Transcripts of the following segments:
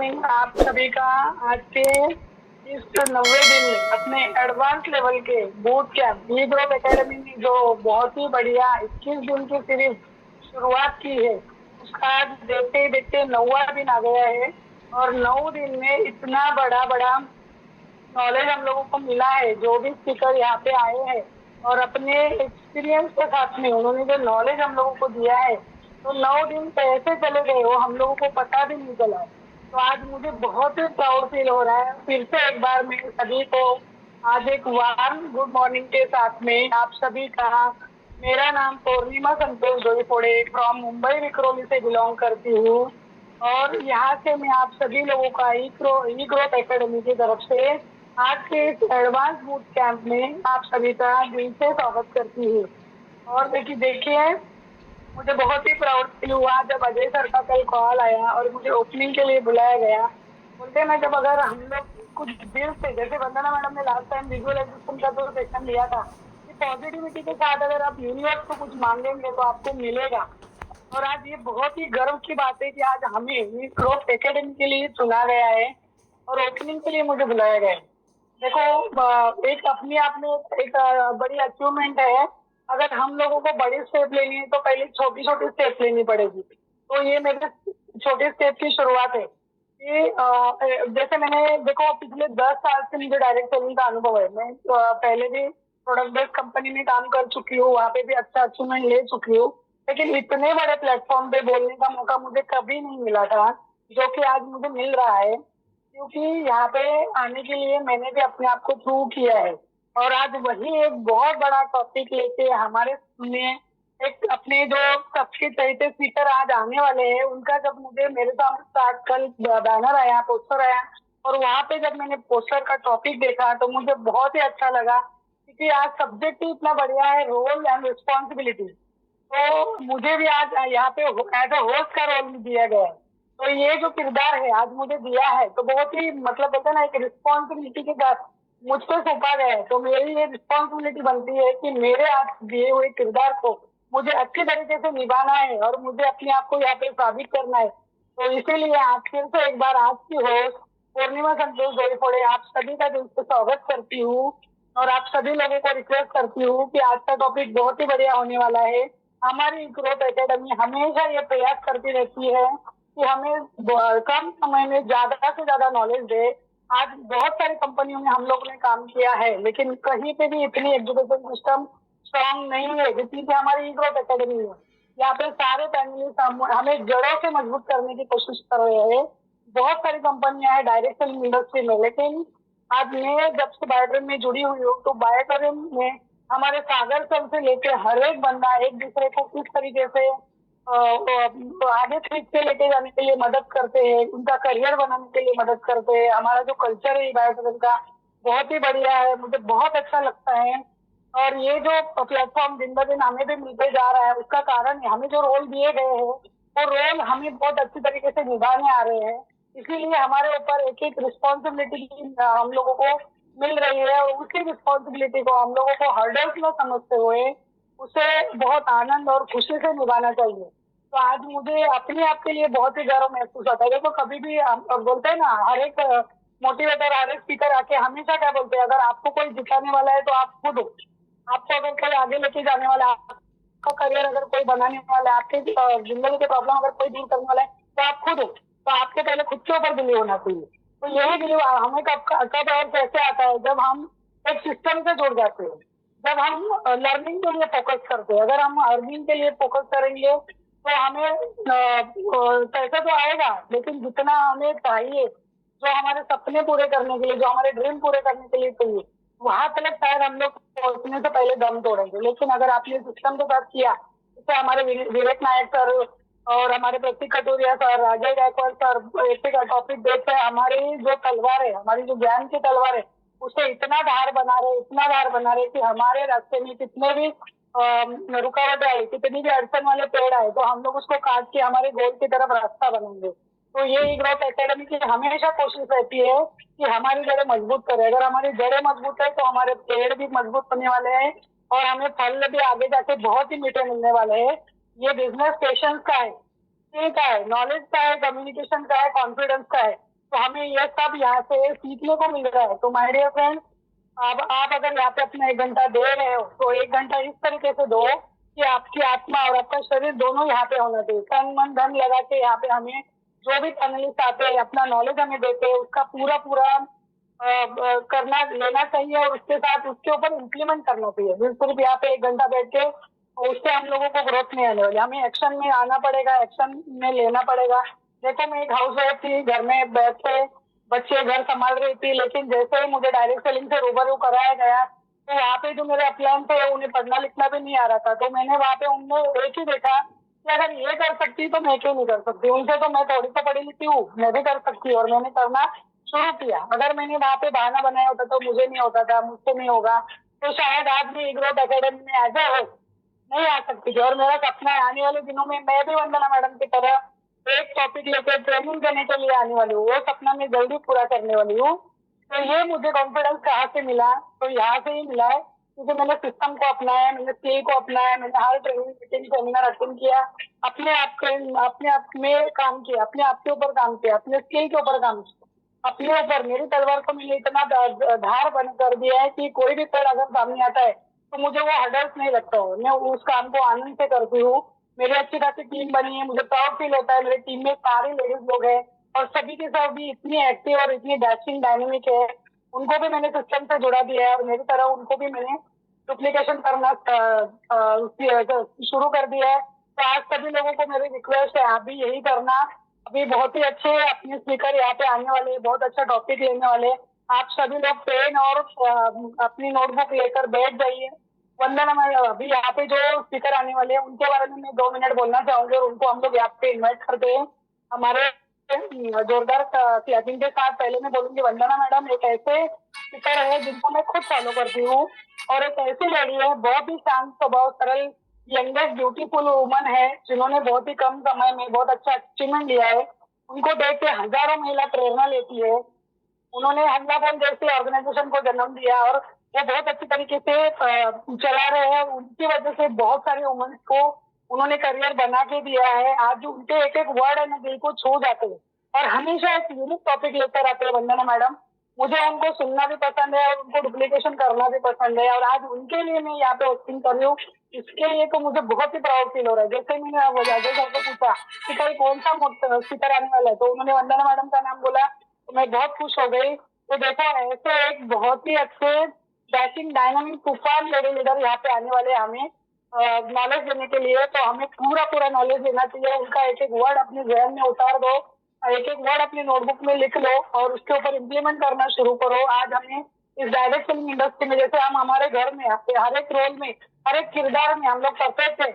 Morning आप सभी का। आज के इस 90 दिन में अपने एडवांस लेवल के बूट कैंप ई ग्रोथ एकेडमी ने जो बहुत ही बढ़िया 21 दिन की सीरीज शुरुआत की है, उसका आज देखते ही देखते 9वां दिन आ गया है। और 9 दिन में इतना बड़ा बड़ा नॉलेज हम लोगों को मिला है। जो भी स्पीकर यहाँ पे आए हैं और अपने एक्सपीरियंस के साथ में उन्होंने जो नॉलेज हम लोगों को दिया है, तो 9 दिन कैसे चले गए वो हम लोगों को पता भी नहीं चला। तो आज मुझे बहुत ही प्राउड फील हो रहा है। फिर से एक बार मैं सभी को आज एक वार्म गुड मॉर्निंग के साथ में आप सभी का। मेरा नाम पूर्णिमा संतोष डोईफोड़े फ्रॉम मुंबई विक्रोली से बिलोंग करती हूँ। और यहाँ से मैं आप सभी लोगों का ई ग्रोथ एकेडमी की तरफ से आज के इस एडवांस बूट कैंप में आप सभी का दिल से स्वागत करती हूँ। और देखिए, मुझे बहुत ही प्राउड फील हुआ जब अजय सर का कल कॉल आया और मुझे ओपनिंग के लिए बुलाया गया। बोलते ना, जब अगर हम लोग कुछ दिल से, जैसे वंदना मैडम ने लास्ट टाइम विजुअलाइजेशन का जो सेक्शन लिया था कि पॉजिटिविटी के साथ अगर आप यूनिवर्स को कुछ मांगेंगे तो आपको मिलेगा। और आज ये बहुत ही गर्व की बात है कि आज हमें ये ग्रोथ एकेडमी के लिए चुना गया है और ओपनिंग के लिए मुझे बुलाया गया है। देखो, एक अपने आप में एक बड़ी अचीवमेंट है। अगर हम लोगों को बड़ी स्टेप लेनी है तो पहले छोटी छोटी स्टेप लेनी पड़ेगी। तो ये मेरे छोटे स्टेप की शुरुआत है कि जैसे मैंने देखो पिछले 10 साल से मुझे डायरेक्ट सेलिंग का अनुभव है। मैं पहले भी प्रोडक्ट बेस्ड कंपनी में काम कर चुकी हूँ, वहाँ पे भी अच्छा अचीवमेंट ले चुकी हूँ। लेकिन इतने बड़े प्लेटफॉर्म पे बोलने का मौका मुझे कभी नहीं मिला था जो कि आज मुझे मिल रहा है। क्योंकि यहाँ पे आने के लिए मैंने भी अपने आप को प्रूव किया है। और आज वही एक बहुत बड़ा टॉपिक लेके हमारे में एक अपने जो सबके चहेते स्पीकर आज आने वाले हैं, उनका जब मुझे मेरे सामने स्टार्ट कल बैनर आया, पोस्टर आया, और वहां पे जब मैंने पोस्टर का टॉपिक देखा तो मुझे बहुत ही अच्छा लगा। क्योंकि आज सब्जेक्ट ही इतना बढ़िया है, रोल एंड रिस्पॉन्सिबिलिटी। तो मुझे भी आज यहाँ पे एज ए होस्ट का रोल दिया गया है। तो ये जो किरदार है आज मुझे दिया है, तो बहुत ही मतलब बोलते ना, एक रिस्पॉन्सिबिलिटी के साथ मुझ पे सौंपा गया है। तो मेरी ये रिस्पॉन्सिबिलिटी बनती है कि मेरे आज दिए हुए किरदार को मुझे अच्छी तरीके से निभाना है और मुझे अपने आप को यहाँ पे साबित करना है। तो इसीलिए आज फिर से एक बार आज की होस्ट पूर्णिमा संतोष डोईफोड़े आप सभी का दिल से स्वागत करती हूँ। और आप सभी लोगों को रिक्वेस्ट करती हूँ कि आज का टॉपिक बहुत ही बढ़िया होने वाला है। हमारी ग्रोथ एकेडमी हमेशा ये प्रयास करती रहती है कि हमें कम समय में ज्यादा से ज्यादा नॉलेज दे। आज बहुत सारी कंपनियों में हम लोगों ने काम किया है, लेकिन कहीं पे भी इतनी एजुकेशन सिस्टम स्ट्रांग नहीं है जितनी कि हमारी ग्रोथ एकेडमी है। यहाँ पे सारे पैनलिस्ट हमें जड़ों से मजबूत करने की कोशिश कर रहे हैं। बहुत सारी कंपनियां हैं डायरेक्ट सेलिंग इंडस्ट्री में, लेकिन आज मैं जब से बायोट्रेम में जुड़ी हुई हूँ तो बायोट्रेम में हमारे सागर सर से लेकर हर एक बंदा एक दूसरे को किस तरीके से आगे खींच के लेके जाने के लिए मदद करते हैं, उनका करियर बनाने के लिए मदद करते हैं। हमारा जो कल्चर है बायोट्रेम का बहुत ही बढ़िया है, मुझे बहुत अच्छा लगता है। और ये जो प्लेटफॉर्म दिन ब दिन हमें भी मिलते जा रहा है, उसका कारण है हमें जो रोल दिए गए हैं वो रोल हमें बहुत अच्छी तरीके से निभाने आ रहे हैं। इसीलिए हमारे ऊपर एक एक रिस्पॉन्सिबिलिटी हम लोगों को मिल रही है और उसी रिस्पॉन्सिबिलिटी को हम लोगों को हर्डल्स में समझते हुए उसे बहुत आनंद और खुशी से निभाना चाहिए। तो आज मुझे अपने आप के लिए बहुत ही गर्व महसूस होता है। देखो, कभी भी हम बोलते हैं ना, हर एक मोटिवेटर हर एक स्पीकर आके हमेशा क्या बोलते हैं, अगर आपको कोई जिताने वाला है तो आप खुद हो। आपको अगर कोई आगे लेके जाने वाला है, आपका करियर अगर कोई बनाने वाला है, आपके जिंदगी के प्रॉब्लम अगर कोई दूर करने वाला है तो आप खुद हो। तो आपके पहले खुद के ऊपर बिलीव होना चाहिए। तो यही बिलीव हमें कब और कैसे आता है, जब हम एक सिस्टम से जुड़ जाते हैं, जब हम लर्निंग के लिए फोकस करते हैं। अगर हम अर्निंग के लिए फोकस करेंगे तो हमें पैसा तो आएगा, लेकिन जितना हमें चाहिए, जो हमारे सपने पूरे करने के लिए, जो हमारे ड्रीम पूरे करने के लिए चाहिए, वहां तक शायद हम लोग पहुंचने से पहले दम तोड़ेंगे। लेकिन अगर आपने सिस्टम के साथ किया, जैसे हमारे विवेक नायक सर और हमारे प्रतीक कटोरिया सर, अजय गायकवाड़ सर ऐसे का टॉपिक देखते हैं, हमारी जो तलवार है, हमारी जो ज्ञान की तलवार है, उसे इतना धार बना रहे, इतना धार बना रहे कि हमारे रास्ते में कितने भी रुकावट आए, कितनी भी अड़चन वाले पेड़ आए, तो हम लोग उसको काट के हमारे गोल की तरफ रास्ता बनाएंगे। तो ये ग्रोथ एकेडमी की हमेशा कोशिश रहती है कि हमारी जड़ें मजबूत करें। अगर हमारी जड़ें मजबूत है तो हमारे पेड़ भी मजबूत होने वाले हैं और हमें फल भी आगे जाके बहुत ही मीठे मिलने वाले हैं। ये बिजनेस पेशेंस का है, स्किल का है, नॉलेज का है, कम्युनिकेशन का है, कॉन्फिडेंस का है। तो हमें ये सब यहाँ से सीखने को मिल रहा है। तो माय डियर फ्रेंड, अब आप अगर यहाँ पे अपना 1 घंटा दे रहे हो तो 1 घंटा इस तरीके से दो कि आपकी आत्मा और आपका शरीर दोनों यहाँ पे होना चाहिए। तन मन धन लगा के यहाँ पे हमें जो भी पैनलिस्ट आते हैं अपना नॉलेज हमें देते हैं उसका पूरा पूरा करना लेना चाहिए और उसके साथ उसके ऊपर इम्प्लीमेंट करना चाहिए। सिर्फ यहाँ पे 1 घंटा बैठ के उससे हम लोगों को ग्रोथ नहीं आने वाली। हमें एक्शन में आना पड़ेगा, एक्शन में लेना पड़ेगा। देखो मैं एक हाउस वाइफ थी, घर में बैठ के बच्चे घर संभाल रही थी, लेकिन जैसे ही मुझे डायरेक्ट सेलिंग से रूबरू कराया गया तो वहाँ पे जो मेरे अपलाइन थे उन्हें पढ़ना लिखना भी नहीं आ रहा था। तो मैंने वहाँ पे उनमें एक ही देखा कि अगर ये कर सकती तो मैं क्यों नहीं कर सकती। उनसे तो मैं थोड़ी तो पढ़ी लिखी हूँ, मैं भी कर सकती हूँ। और मैंने करना शुरू किया। अगर मैंने वहाँ पे बहाना बनाया होता तो मुझे नहीं होता था, मुझसे नहीं होगा, तो शायद आज भी ग्रोथ अकेडमी में एज ए होस्ट नहीं आ सकती थी। और मेरा सपना है आने वाले दिनों में मैं भी वंदना मैडम की तरह एक टॉपिक लेकर ट्रेनिंग करने के लिए आने वाली हूँ। वो सपना मैं जल्दी पूरा करने वाली हूँ। तो ये मुझे कॉन्फिडेंस कहाँ से मिला, तो यहाँ से ही मिला है क्योंकि मैंने सिस्टम को अपनाया, मैंने स्किल को अपनाया, मैंने her training meeting seminar attend किया, अपने आप में काम किया, अपने आप के ऊपर काम किया, अपने स्किल के ऊपर काम किया, अपने ऊपर। मेरी तलवार को मैंने इतना धार बंद कर दिया है कि कोई भी पेड़ अगर सामने आता है तो मुझे वो हर्डल्स नहीं लगता हो। मैं उस काम को आनंद से करती हूँ। मेरी अच्छी खासी टीम बनी है, मुझे प्राउड फील होता है। मेरी टीम में सारे लेडीज लोग हैं और सभी के सब भी इतनी एक्टिव और इतनी डैशिंग डायनेमिक है। उनको भी मैंने सिस्टम से जुड़ा दिया है और मेरी तरह उनको भी मैंने डुप्लीकेशन करना शुरू कर दिया है। तो आज सभी लोगों को मेरी रिक्वेस्ट है आप भी यही करना। अभी बहुत ही अच्छे अपने स्पीकर यहाँ पे आने वाले, बहुत अच्छा टॉपिक लेने वाले। आप सभी लोग पेन और अपनी नोटबुक लेकर बैठ जाइए। वंदना मैडम अभी यहाँ पे जो स्पीकर आने वाले हैं उनके बारे में मैं 2 मिनट बोलना चाहूंगी और उनको हम लोग यहाँ पे इन्वाइट करते हैं हमारे जोरदार क्लैपिंग के साथ। पहले मैं बोलूंगी वंदना मैडम एक ऐसे स्पीकर है जिनको मैं खुद फॉलो करती हूँ और एक ऐसी लेडी है बहुत ही शांत स्वभाव, सरल, यंगेस्ट ब्यूटीफुल वुमन है जिन्होंने बहुत ही कम समय में बहुत अच्छा अचीवमेंट लिया है। उनको देख के हजारों महिला प्रेरणा लेती है। उन्होंने हमला बल जैसे ऑर्गेनाइजेशन को जन्म दिया और वो बहुत अच्छी तरीके से चला रहे हैं। उनकी वजह से बहुत सारे वुमेन्स को उन्होंने करियर बना के दिया है। आज उनके एक एक वर्ड है ना दिल को छू जाते हैं और हमेशा एक यूनिक टॉपिक लेकर आते हैं वंदना मैडम। मुझे उनको सुनना भी पसंद है और उनको डुप्लीकेशन करना भी पसंद है और आज उनके लिए मैं यहाँ पे होस्टिंग कर रही हूँ। इसके लिए तो मुझे बहुत ही प्राउड फील हो रहा है। जैसे मैंने अजय सर को पूछा कि कल कौन सा स्पीकर आने वाला है तो उन्होंने वंदना मैडम का नाम बोला तो मैं बहुत खुश हो गई। तो देखो ऐसे एक बहुत ही अच्छे डैशिंग डायनामिक तूफान लेडी लीडर यहाँ पे आने वाले हमें नॉलेज देने के लिए। तो हमें पूरा पूरा नॉलेज देना चाहिए। उनका एक एक वर्ड अपने जहन में उतार दो, एक एक वर्ड अपनी नोटबुक में लिख लो और उसके ऊपर इम्प्लीमेंट करना शुरू करो। आज हमें इस डायरेक्ट सेलिंग इंडस्ट्री में जैसे हम हमारे घर में हर एक रोल में हर एक किरदार में हम लोग परफेक्ट है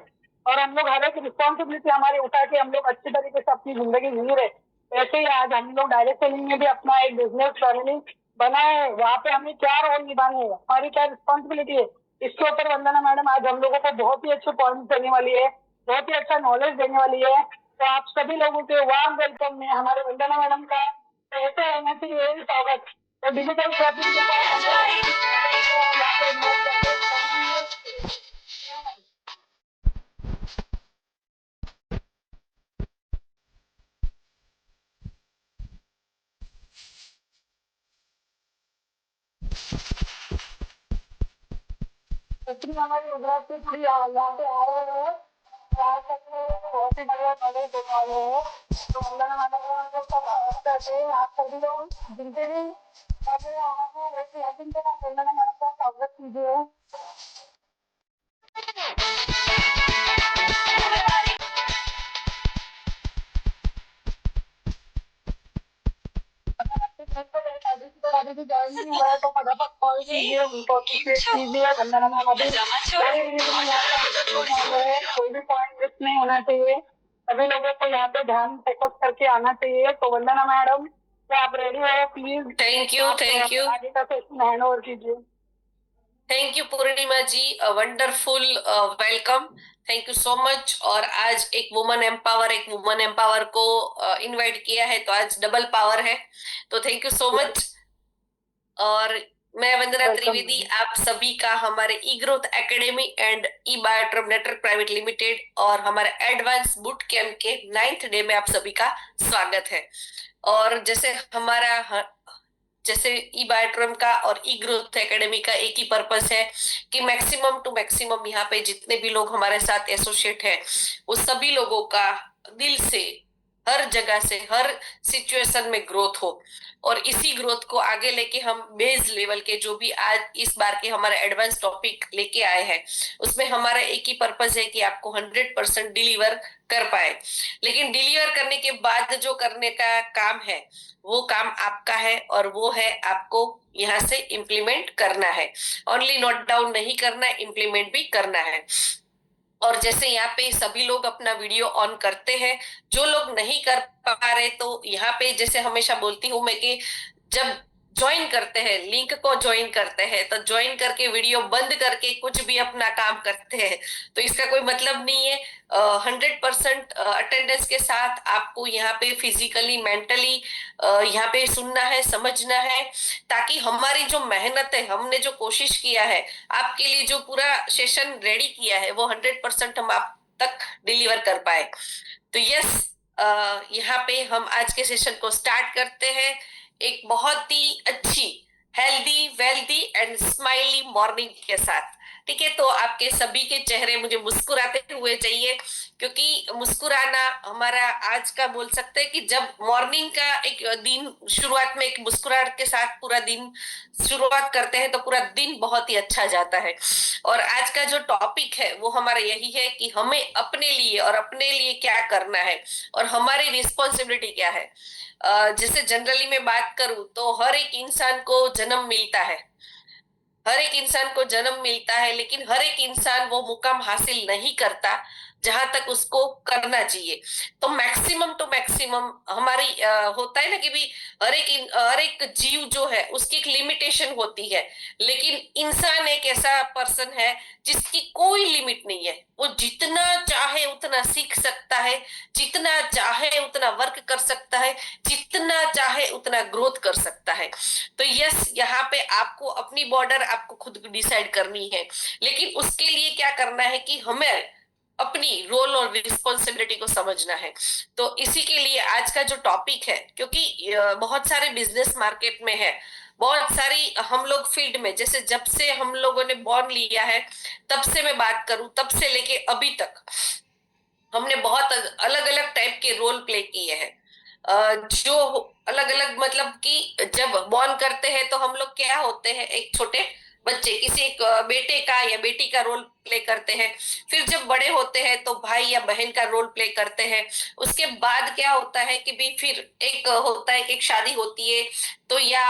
और हम लोग हर एक रिस्पॉन्सिबिलिटी हमारी उठा के हम लोग अच्छी तरीके से अपनी जिंदगी जी रहे। ऐसे ही आज हम लोग डायरेक्ट सेलिंग में भी अपना एक बिजनेस फैमिली बनाए है। वहाँ पे हमें क्या रोल निभाने है, हमारी क्या रिस्पॉन्सिबिलिटी है, इसके ऊपर वंदना मैडम आज हम लोगों को बहुत ही अच्छे पॉइंट देने वाली है, बहुत ही अच्छा नॉलेज देने वाली है। तो आप सभी लोगों के वार्म वेलकम में हमारे वंदना मैडम का ऐसे रहना चाहिए स्वागत। तो डिजिटल शॉपिंग के बाद हमारी गुजरात से थोड़ी यहाँ पे आ रहे हैं, यहाँ तक बहुत ही बढ़िया नॉलेज देने वाले हैं। तो वंदना मैडम को हम लोग सब करते हैं। आप सभी लोग जिनके भी वंदना मैडम का स्वागत कीजिए। ज्वाइन नहीं हुआ है तो फटाफट कॉल कीजिए, उनको कीजिए। वंदना मैम अभी कोई भी पॉइंट मिस नहीं होना चाहिए। सभी लोगों को यहाँ पे ध्यान फोकस करके आना चाहिए। तो वंदना मैडम क्या आप रेडी हो? प्लीज थैंक यू आगे का सेशन हैंड ओवर कीजिए। Thank you Purnima ji, wonderful welcome, thank you so much. और आज एक वुमन एम्पावर को इनवाइट किया है तो आज डबल पावर है, तो थैंक यू सो मच। और मैं वंदना वेलकम त्रिवेदी मैम। आप सभी का हमारे E growth academy and E बायोट्रम नेटवर्क प्राइवेट लिमिटेड और हमारे एडवांस बूट कैंप के 9th डे में आप सभी का स्वागत है। और जैसे ई बायोट्रम का और ई ग्रोथ एकेडमी का एक ही पर्पस है कि मैक्सिमम टू मैक्सिमम यहाँ पे जितने भी लोग हमारे साथ एसोसिएट है वो सभी लोगों का दिल से हर जगह से हर सिचुएशन में ग्रोथ हो। और इसी ग्रोथ को आगे लेके हम बेस लेवल के जो भी आज इस बार के हमारे एडवांस टॉपिक लेके आए हैं उसमें हमारा एक ही पर्पस है कि आपको 100% डिलीवर कर पाए। लेकिन डिलीवर करने के बाद जो करने का काम है वो काम आपका है और वो है आपको यहाँ से इम्प्लीमेंट करना है। ओनली नोट डाउन नहीं करना, इम्प्लीमेंट भी करना है। और जैसे यहाँ पे सभी लोग अपना वीडियो ऑन करते हैं, जो लोग नहीं कर पा रहे तो यहाँ पे जैसे हमेशा बोलती हूँ मैं कि जब ज्वाइन करते हैं, लिंक को ज्वाइन करते हैं तो ज्वाइन करके वीडियो बंद करके कुछ भी अपना काम करते हैं तो इसका कोई मतलब नहीं है। 100% अटेंडेंस के साथ आपको यहाँ पे फिजिकली मेंटली यहाँ पे सुनना है, समझना है, ताकि हमारी जो मेहनत है, हमने जो कोशिश किया है आपके लिए, जो पूरा सेशन रेडी किया है वो 100% हम आप तक डिलीवर कर पाए। तो यस, यहाँ पे हम आज के सेशन को स्टार्ट करते हैं एक बहुत ही अच्छी healthy wealthy and smiley morning के साथ। ठीक है, तो आपके सभी के चेहरे मुझे मुस्कुराते हुए चाहिए, क्योंकि मुस्कुराना हमारा आज का बोल सकते हैं कि जब मॉर्निंग का एक दिन शुरुआत में एक मुस्कुराहट के साथ पूरा दिन शुरुआत करते हैं तो पूरा दिन बहुत ही अच्छा जाता है। और आज का जो टॉपिक है वो हमारा यही है कि हमें अपने लिए और अपने लिए क्या करना है और हमारी रिस्पॉन्सिबिलिटी क्या है। जैसे जनरली मैं बात करूं तो हर एक इंसान को जन्म मिलता है, हर एक इंसान को जन्म मिलता है, लेकिन हर एक इंसान वो मुकाम हासिल नहीं करता जहां तक उसको करना चाहिए। तो मैक्सिमम टू मैक्सिमम हमारी होता है ना कि भी हर एक जीव जो है उसकी एक लिमिटेशन होती है, लेकिन इंसान एक ऐसा पर्सन है जिसकी कोई लिमिट नहीं है। वो जितना चाहे उतना सीख सकता है, जितना चाहे उतना वर्क कर सकता है, जितना चाहे उतना ग्रोथ कर सकता है। तो यस, यहाँ पे आपको अपनी बॉर्डर आपको खुद डिसाइड करनी है, लेकिन उसके लिए क्या करना है कि हमें अपनी रोल और रिस्पॉन्सिबिलिटी को समझना है। तो इसी के लिए आज का जो टॉपिक है, क्योंकि बहुत सारे बिजनेस मार्केट में है, बहुत सारी हम लोग फील्ड में, जैसे जब से हम लोगों ने बॉर्न लिया है तब से मैं बात करूं, तब से लेके अभी तक हमने बहुत अलग अलग टाइप के रोल प्ले किए हैं। जो अलग अलग मतलब कि जब बॉर्न करते हैं तो हम लोग क्या होते हैं, एक छोटे बच्चे, किसी एक बेटे का या बेटी का रोल प्ले करते हैं। फिर जब बड़े होते हैं तो भाई या बहन का रोल प्ले करते हैं। उसके बाद क्या होता है कि भी फिर एक होता है कि एक शादी होती है तो या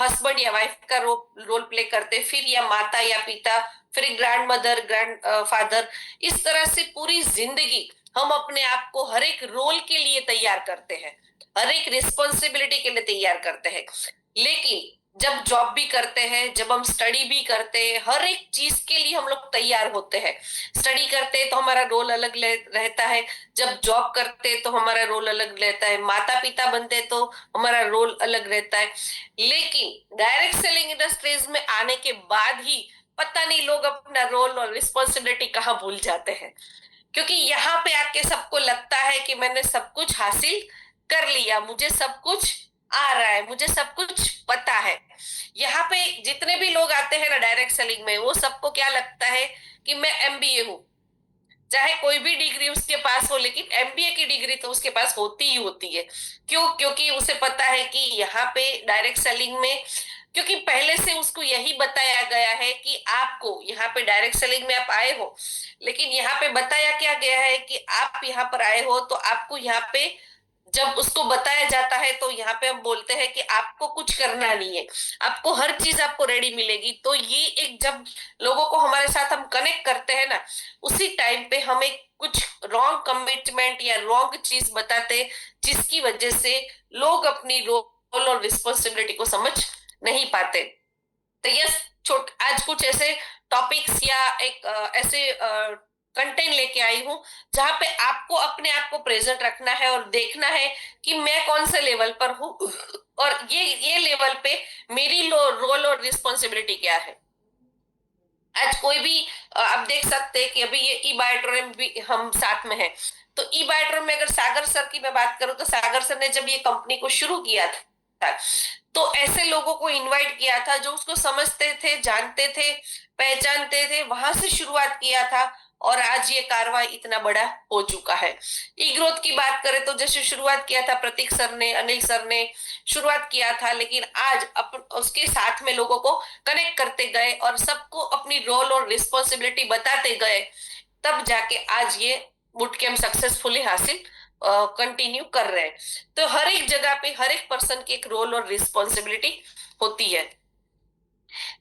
हस्बैंड या वाइफ का रोल प्ले करते हैं, फिर या माता या पिता, फिर ग्रैंड मदर, ग्रैंड फादर। इस तरह से पूरी जिंदगी हम अपने आप को हर एक रोल के लिए तैयार करते हैं, हर एक रिस्पॉन्सिबिलिटी के लिए तैयार करते हैं। लेकिन जब जॉब भी करते हैं, जब हम स्टडी भी करते हैं, हर एक चीज के लिए हम लोग तैयार होते हैं। स्टडी करते हैं तो हमारा रोल अलग रहता है, जब जॉब करते हैं तो हमारा रोल अलग रहता है, माता पिता बनते हैं तो हमारा रोल अलग रहता है। लेकिन डायरेक्ट सेलिंग इंडस्ट्रीज में आने के बाद ही पता नहीं लोग अपना रोल और रिस्पॉन्सिबिलिटी कहाँ भूल जाते हैं, क्योंकि यहाँ पे आके सबको लगता है कि मैंने सब कुछ हासिल कर लिया, मुझे सब कुछ आ रहा है, मुझे सब कुछ पता है। यहाँ पे जितने भी लोग आते हैं ना डायरेक्ट सेलिंग में, वो सबको क्या लगता है कि मैं एमबीए हूँ, चाहे कोई भी डिग्री उसके पास हो, लेकिन एमबीए की डिग्री तो उसके पास होती ही होती है। क्यों? क्योंकि उसे पता है कि यहाँ पे डायरेक्ट सेलिंग में, क्योंकि पहले से उसको यही बताया गया है कि आपको यहाँ पे डायरेक्ट सेलिंग में आप आए हो, लेकिन यहाँ पे बताया क्या गया है कि आप यहाँ पर आए हो तो आपको यहाँ पे जब उसको बताया जाता है तो यहाँ पे हम बोलते हैं कि आपको कुछ करना नहीं है, आपको हर चीज आपको रेडी मिलेगी। तो ये एक जब लोगों को हमारे साथ हम कनेक्ट करते हैं ना, उसी टाइम पे हमें कुछ रॉन्ग कमिटमेंट या रॉन्ग चीज बताते, जिसकी वजह से लोग अपनी रोल और रिस्पॉन्सिबिलिटी को समझ नहीं पाते। तो यस, आज कुछ ऐसे टॉपिक्स या एक ऐसे कंटेंट लेके आई हूँ, जहाँ पे आपको अपने आप को प्रेजेंट रखना है और देखना है कि मैं कौन से लेवल पर हूँ और ये लेवल पे मेरी रोल और रिस्पॉन्सिबिलिटी क्या है। आज कोई भी आप देख सकते हैं कि अभी ये ई बायोट्रोम भी हम साथ में है। तो ई बायोट्रोम में अगर सागर सर की मैं बात करूं, तो सागर सर ने जब ये कंपनी को शुरू किया था तो ऐसे लोगों को इनवाइट किया था जो उसको समझते थे, जानते थे, पहचानते थे, वहां से शुरुआत किया था। और आज ये कारवां इतना बड़ा हो चुका है। ई ग्रोथ की बात करें तो जैसे शुरुआत किया था प्रतीक सर ने, अनिल सर ने शुरुआत किया था, लेकिन आज उसके साथ में लोगों को कनेक्ट करते गए और सबको अपनी रोल और रिस्पॉन्सिबिलिटी बताते गए, तब जाके आज ये बूट कैंप सक्सेसफुली हासिल कंटिन्यू कर रहे हैं। तो हर एक जगह पे हर एक पर्सन की एक रोल और रिस्पॉन्सिबिलिटी होती है।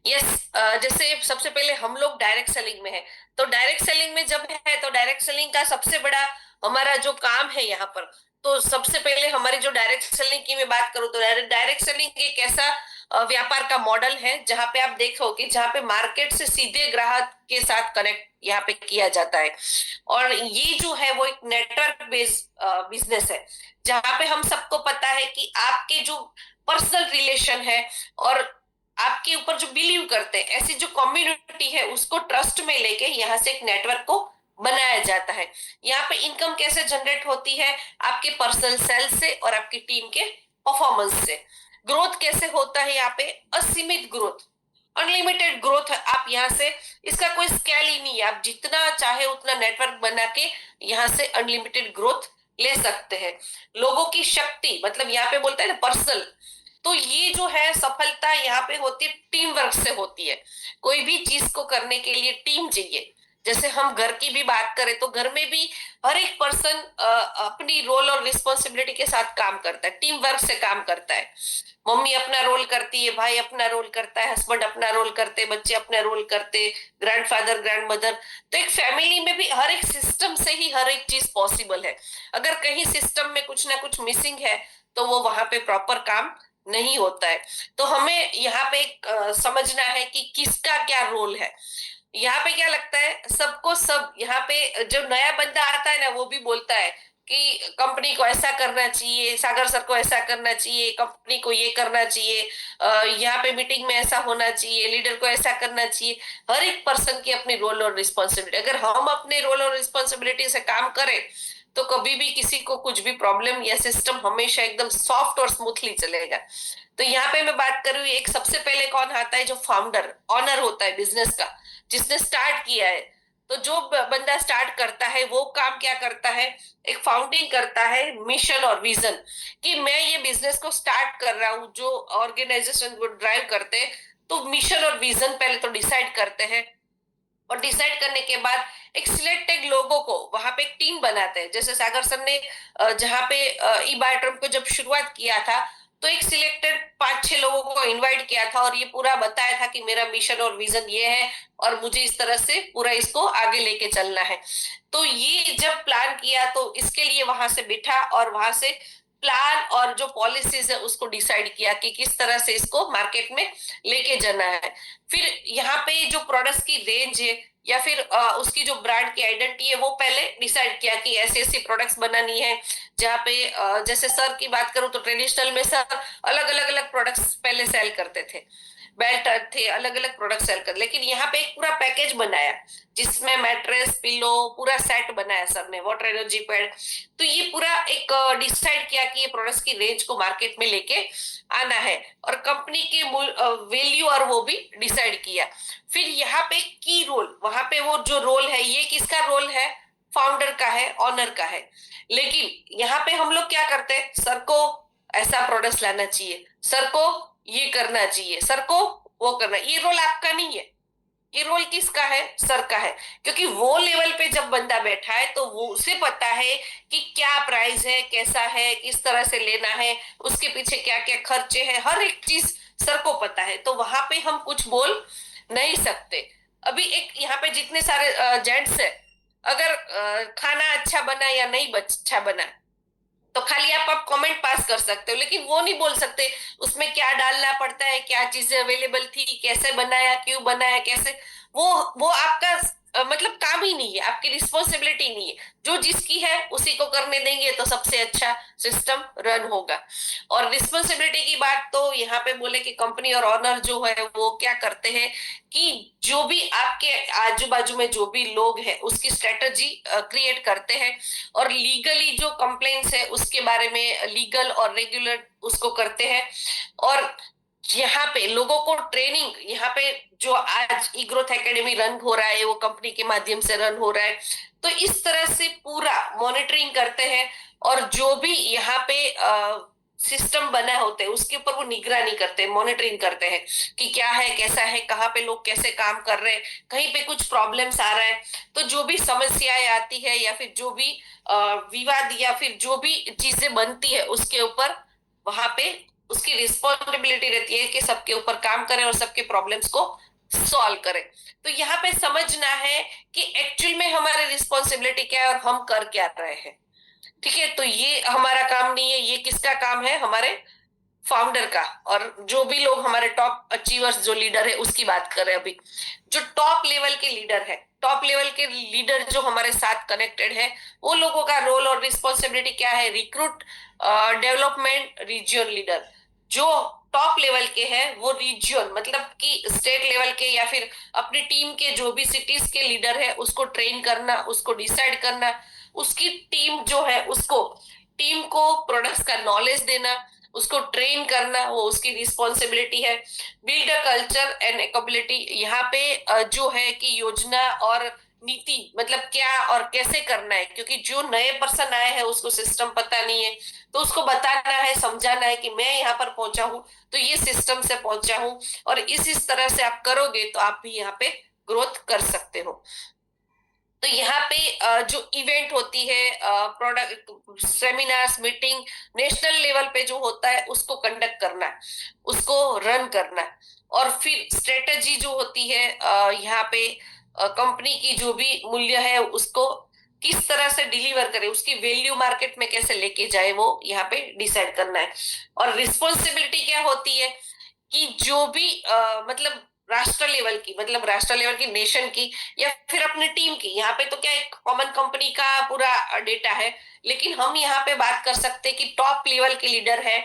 यस, जैसे सबसे पहले हम लोग डायरेक्ट सेलिंग में है, तो डायरेक्ट सेलिंग में जब है तो डायरेक्ट सेलिंग का सबसे बड़ा हमारा जो काम है यहाँ पर, तो सबसे पहले हमारी जो डायरेक्ट सेलिंग की मैं बात करूँ तो डायरेक्ट सेलिंग एक ऐसा व्यापार का मॉडल है जहां पे आप देखोगे, जहां पे मार्केट से सीधे ग्राहक के साथ कनेक्ट यहाँ पे किया जाता है। और ये जो है वो एक नेटवर्क बेस्ड बिजनेस है, जहां पे हम सबको पता है कि आपके जो पर्सनल रिलेशन है और आपके ऊपर जो बिलीव करते हैं, ऐसी जो कम्युनिटी है उसको ट्रस्ट में लेके यहाँ से एक नेटवर्क को बनाया जाता है। यहाँ पे इनकम कैसे जनरेट होती है, आपके पर्सनल सेल्स से और आपकी टीम के परफॉर्मेंस से। ग्रोथ कैसे होता है, यहाँ पे असीमित ग्रोथ, अनलिमिटेड ग्रोथ है। आप यहाँ से, इसका कोई स्केल ही नहीं है, आप जितना चाहे उतना नेटवर्क बना के यहाँ से अनलिमिटेड ग्रोथ ले सकते हैं। लोगों की शक्ति, मतलब यहाँ पे बोलते हैं ना पर्सनल, तो ये जो है सफलता यहाँ पे होती है टीम वर्क से होती है। कोई भी चीज को करने के लिए टीम चाहिए। जैसे हम घर की भी बात करें तो घर में भी हर एक पर्सन अपनी रोल और रिस्पॉन्सिबिलिटी के साथ काम करता है, टीम वर्क से काम करता है। मम्मी अपना रोल करती है, भाई अपना रोल करता है, हस्बैंड अपना रोल करते, बच्चे अपना रोल करते, ग्रैंडफादर, ग्रैंडमदर। तो एक फैमिली में भी हर एक सिस्टम से ही हर एक चीज पॉसिबल है। अगर कहीं सिस्टम में कुछ ना कुछ मिसिंग है तो वो वहां पे प्रॉपर काम नहीं होता है। तो हमें यहाँ पे एक समझना है कि किसका क्या रोल है। यहाँ पे क्या लगता है सबको, सब यहाँ पे जो नया बंदा आता है ना वो भी बोलता है कि कंपनी को ऐसा करना चाहिए, सागर सर को ऐसा करना चाहिए, कंपनी को ये करना चाहिए, यहाँ पे मीटिंग में ऐसा होना चाहिए, लीडर को ऐसा करना चाहिए। हर एक पर्सन की अपनी रोल और रिस्पॉन्सिबिलिटी, अगर हम अपने रोल और रिस्पॉन्सिबिलिटी से काम करें तो कभी भी किसी को कुछ भी प्रॉब्लम या सिस्टम हमेशा एकदम सॉफ्ट और स्मूथली चलेगा। तो यहाँ पे मैं बात करूँ, एक सबसे पहले कौन आता है, जो फाउंडर ऑनर होता है बिजनेस का, जिसने स्टार्ट किया है। तो जो बंदा स्टार्ट करता है वो काम क्या करता है, एक फाउंडिंग करता है मिशन और विजन, कि मैं ये बिजनेस को स्टार्ट कर रहा हूँ। जो ऑर्गेनाइजेशन को ड्राइव करते हैं तो मिशन और विजन पहले तो डिसाइड करते हैं, और डिसाइड करने के बाद एक सिलेक्टेड लोगों को वहां पे एक टीम बनाते हैं। जैसे सागर सर ने जहाँ पे ई बायोट्रम को जब शुरुआत किया था तो एक सिलेक्टेड 5-6 लोगों को इनवाइट किया था और ये पूरा बताया था कि मेरा मिशन और विजन ये है और मुझे इस तरह से पूरा इसको आगे लेके चलना है। तो ये जब प्लान किया तो इसके लिए वहां से बिठा और वहां से प्लान और जो पॉलिसीज है उसको डिसाइड किया कि किस तरह से इसको मार्केट में लेके जाना है। फिर यहाँ पे जो प्रोडक्ट्स की रेंज है या फिर उसकी जो ब्रांड की आइडेंटिटी है वो पहले डिसाइड किया कि ऐसी ऐसी प्रोडक्ट्स बनानी है। जहाँ पे जैसे सर की बात करूँ तो ट्रेडिशनल में सर अलग अलग प्रोडक्ट्स पहले सेल करते थे, बेल्ट थे, अलग अलग प्रोडक्ट सेल कर, लेकिन यहाँ पे एक पूरा पैकेज बनाया जिसमें मैट्रेस, पिलो, पूरा सेट बनाया सर ने, वाटर एनर्जी पैड। तो ये पूरा एक डिसाइड किया कि ये प्रोडक्ट्स की रेंज को मार्केट में लेके आना है और कंपनी की वैल्यू और वो भी डिसाइड किया। फिर यहाँ पे की रोल, वहां पे वो जो रोल है ये किसका रोल है, फाउंडर का है, ऑनर का है। लेकिन यहाँ पे हम लोग क्या करते हैं, सर को ऐसा प्रोडक्ट लाना चाहिए, सर को ये करना चाहिए, सर को वो करना, ये रोल आपका नहीं है, ये रोल किसका है, सर का है। क्योंकि वो लेवल पे जब बंदा बैठा है तो वो उसे पता है कि क्या प्राइस है, कैसा है, किस तरह से लेना है, उसके पीछे क्या क्या खर्चे हैं, हर एक चीज सर को पता है। तो वहां पे हम कुछ बोल नहीं सकते। अभी एक यहाँ पे जितने सारे जेंट्स है, अगर खाना अच्छा बना या नहीं अच्छा बना तो खाली आप कमेंट पास कर सकते हो, लेकिन वो नहीं बोल सकते उसमें क्या डालना पड़ता है, क्या चीजें अवेलेबल थी, कैसे बनाया, क्यों बनाया, कैसे। वो आपका मतलब काम ही नहीं है। है, आपकी रिस्पॉन्सिबिलिटी नहीं है। जो जिसकी है उसी को करने देंगे तो सबसे अच्छा सिस्टम रन होगा। और रिस्पॉन्सिबिलिटी की बात तो यहाँ पे बोले कि कंपनी और ऑनर जो है वो क्या करते हैं कि जो भी आपके आजू बाजू में जो भी लोग हैं उसकी स्ट्रेटजी क्रिएट करते हैं, और लीगली जो कंप्लेंट्स है उसके बारे में लीगल और रेगुलर उसको करते हैं। और यहाँ पे लोगों को ट्रेनिंग, यहाँ पे जो आज ई ग्रोथ एकेडमी रन हो रहा है वो कंपनी के माध्यम से रन हो रहा है, तो इस तरह से पूरा मॉनिटरिंग करते हैं। और जो भी यहाँ पे सिस्टम बना होते हैं उसके ऊपर वो निगरानी करते हैं, मॉनिटरिंग करते हैं कि क्या है, कैसा है, कहाँ पे लोग कैसे काम कर रहे हैं, कहीं पे कुछ प्रॉब्लम्स आ रहा है तो जो भी समस्याएं आती है या फिर जो भी विवाद या फिर जो भी चीजें बनती है उसके ऊपर वहां पे उसकी रिस्पॉन्सिबिलिटी रहती है कि सबके ऊपर काम करें और सबके प्रॉब्लम्स को सॉल्व करें। तो यहाँ पे समझना है कि एक्चुअल में हमारी रिस्पॉन्सिबिलिटी क्या है और हम कर क्या रहे हैं। ठीक है, तो ये हमारा काम नहीं है, ये किसका काम है, हमारे फाउंडर का। और जो भी लोग हमारे टॉप अचीवर्स जो लीडर है उसकी बात कर रहे हैं अभी, जो टॉप लेवल के लीडर है, टॉप लेवल के लीडर जो हमारे साथ कनेक्टेड है, वो लोगों का रोल और रिस्पॉन्सिबिलिटी क्या है, रिक्रूट, डेवलपमेंट, रीजियन लीडर। जो टॉप लेवल के हैं वो रीजियन मतलब कि स्टेट लेवल के या फिर अपनी टीम के जो भी सिटीज के लीडर है उसको ट्रेन करना, उसको डिसाइड करना, उसकी टीम जो है उसको टीम को प्रोडक्ट्स का नॉलेज देना, उसको ट्रेन करना, वो उसकी रिस्पॉन्सिबिलिटी है। बिल्ड अ कल्चर एंड एकेबिलिटी, यहाँ पे जो है कि योजना और नीति मतलब क्या और कैसे करना है, क्योंकि जो नए पर्सन आए हैं उसको सिस्टम पता नहीं है, तो उसको बताना है, समझाना है कि मैं यहाँ पर पहुंचा हूँ तो ये सिस्टम से पहुंचा हूँ, और इस तरह से आप करोगे तो आप भी यहाँ पे ग्रोथ कर सकते हो। तो यहाँ पे जो इवेंट होती है, product seminars, meeting, national level पे जो होता है उसको कंडक्ट करना है, उसको रन करना है। और फिर स्ट्रेटजी जो होती है, यहाँ पे कंपनी की जो भी मूल्य है उसको किस तरह से डिलीवर करे, उसकी वैल्यू मार्केट में कैसे लेके जाए, वो यहाँ पे डिसाइड करना है। और रिस्पॉन्सिबिलिटी क्या होती है कि जो भी मतलब राष्ट्र लेवल की, मतलब राष्ट्र लेवल की, नेशन की या फिर अपनी टीम की, यहाँ पे तो क्या एक कॉमन कंपनी का पूरा डेटा है, लेकिन हम यहाँ पे बात कर सकते हैं कि टॉप लेवल के लीडर है,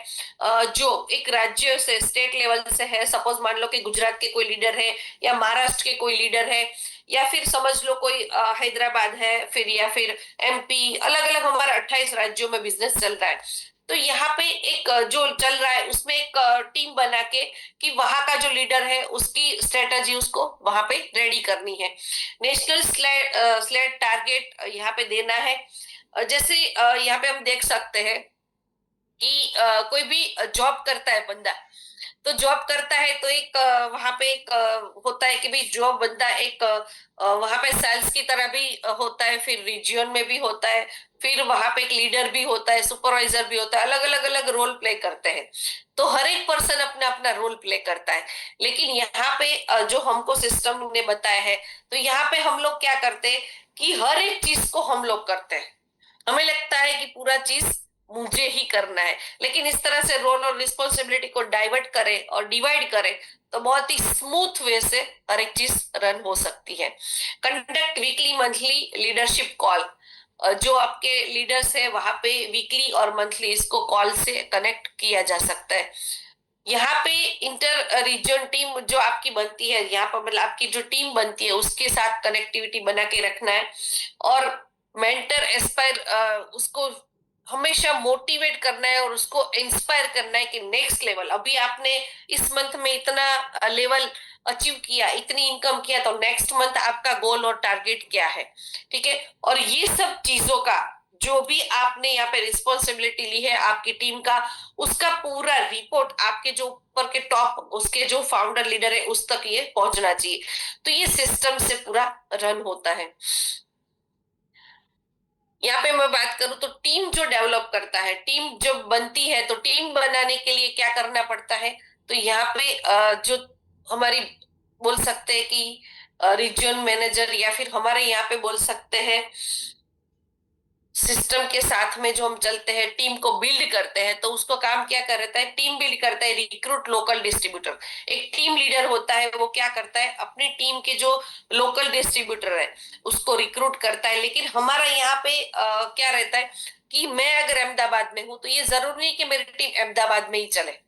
जो एक राज्य से, स्टेट लेवल से है। सपोज मान लो कि गुजरात के कोई लीडर है या महाराष्ट्र के कोई लीडर है, या फिर समझ लो कोई हैदराबाद है, फिर या फिर एमपी, अलग अलग हमारे 28 राज्यों में बिजनेस चल रहा है। तो यहाँ पे एक जो चल रहा है उसमें एक टीम बना के कि वहां का जो लीडर है उसकी स्ट्रेटजी उसको वहां पे रेडी करनी है। नेशनल स्लेट टारगेट यहाँ पे देना है। जैसे यहाँ पे हम देख सकते हैं कि कोई भी जॉब करता है बंदा, तो जॉब करता है तो एक वहां पे एक होता है कि भाई जॉब बंदा एक वहां पे सेल्स की तरह भी होता है, फिर रीजियन में भी होता है, फिर वहां पे एक लीडर भी होता है, सुपरवाइजर भी होता है, अलग अलग अलग रोल प्ले करते हैं। तो हर एक पर्सन अपना अपना रोल प्ले करता है। लेकिन यहाँ पे जो हमको सिस्टम ने बताया है, तो यहाँ पे हम लोग क्या करते हैं कि हर एक चीज को हम लोग करते हैं। हमें लगता है कि पूरा चीज मुझे ही करना है, लेकिन इस तरह से रोल और रिस्पॉन्सिबिलिटी को डाइवर्ट करे और डिवाइड करे तो बहुत ही स्मूथ वे से हर एक चीज रन हो सकती है। Conduct weekly monthly leadership call, जो आपके लीडर्स है वहां पे वीकली और मंथली इसको कॉल से कनेक्ट किया जा सकता है। यहाँ पे इंटर रीजन टीम जो आपकी बनती है, यहाँ पर मतलब आपकी जो टीम बनती है उसके साथ कनेक्टिविटी बना के रखना है। और मेंटर एस्पायर, उसको हमेशा मोटिवेट करना है और उसको इंस्पायर करना है कि नेक्स्ट लेवल, अभी आपने इस मंथ में इतना लेवल अचीव किया, इतनी इनकम किया, तो नेक्स्ट मंथ आपका गोल और टारगेट क्या है। ठीक है, और ये सब चीजों का जो भी आपने यहाँ पे रिस्पॉन्सिबिलिटी ली है आपकी टीम का, उसका पूरा रिपोर्ट आपके जो ऊपर के टॉप उसके जो फाउंडर लीडर है उस तक ये पहुंचना चाहिए। तो ये सिस्टम से पूरा रन होता है। यहाँ पे मैं बात करूं तो टीम जो डेवलप करता है, टीम जब बनती है तो टीम बनाने के लिए क्या करना पड़ता है, तो यहाँ पे जो हमारी बोल सकते हैं कि रीजन मैनेजर या फिर हमारे यहाँ पे बोल सकते हैं सिस्टम के साथ में जो हम चलते हैं, टीम को बिल्ड करते हैं, तो उसको काम क्या कर रहता है, टीम बिल्ड करता है, रिक्रूट लोकल डिस्ट्रीब्यूटर। एक टीम लीडर होता है, वो क्या करता है, अपनी टीम के जो लोकल डिस्ट्रीब्यूटर है उसको रिक्रूट करता है। लेकिन हमारा यहाँ पे क्या रहता है कि मैं अगर अहमदाबाद में हूँ तो ये जरूरी नहीं कि मेरी टीम अहमदाबाद में ही चले।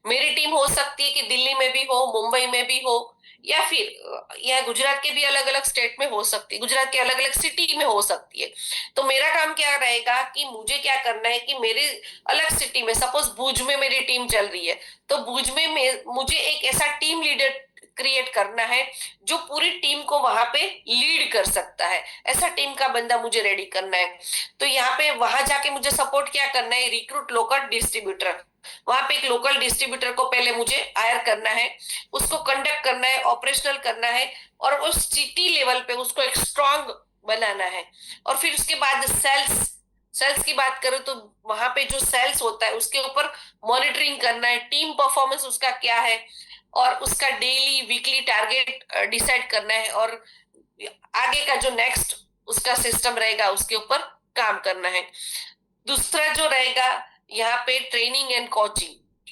मेरी टीम हो सकती है कि दिल्ली में भी हो, मुंबई में भी हो, या फिर यह गुजरात के भी अलग अलग स्टेट में हो सकती है, गुजरात के अलग अलग सिटी में हो सकती है। तो मेरा काम क्या रहेगा कि मुझे क्या करना है कि मेरे अलग सिटी में, सपोज भुज में मेरी टीम चल रही है, तो भुज में मुझे एक ऐसा टीम लीडर क्रिएट करना है जो पूरी टीम को वहां पे लीड कर सकता है। ऐसा टीम का बंदा मुझे रेडी करना है। तो यहाँ पे वहां जाके मुझे सपोर्ट क्या करना है, रिक्रूट लोकल डिस्ट्रीब्यूटर। वहां पे एक लोकल डिस्ट्रीब्यूटर को पहले मुझे हायर करना है, उसको कंडक्ट करना है, ऑपरेशनल करना है, और उस सिटी लेवल पे उसको एक स्ट्रांग बनाना है। और फिर उसके बाद सेल्स, सेल्स की बात करें तो वहां पे जो सेल्स होता है उसके ऊपर मॉनिटरिंग करना है, टीम परफॉर्मेंस उसका क्या है, और उसका डेली वीकली टारगेट डिसाइड करना है, और आगे का जो नेक्स्ट उसका सिस्टम रहेगा उसके ऊपर काम करना है। दूसरा जो रहेगा यहाँ पे ट्रेनिंग एंड कोचिंग।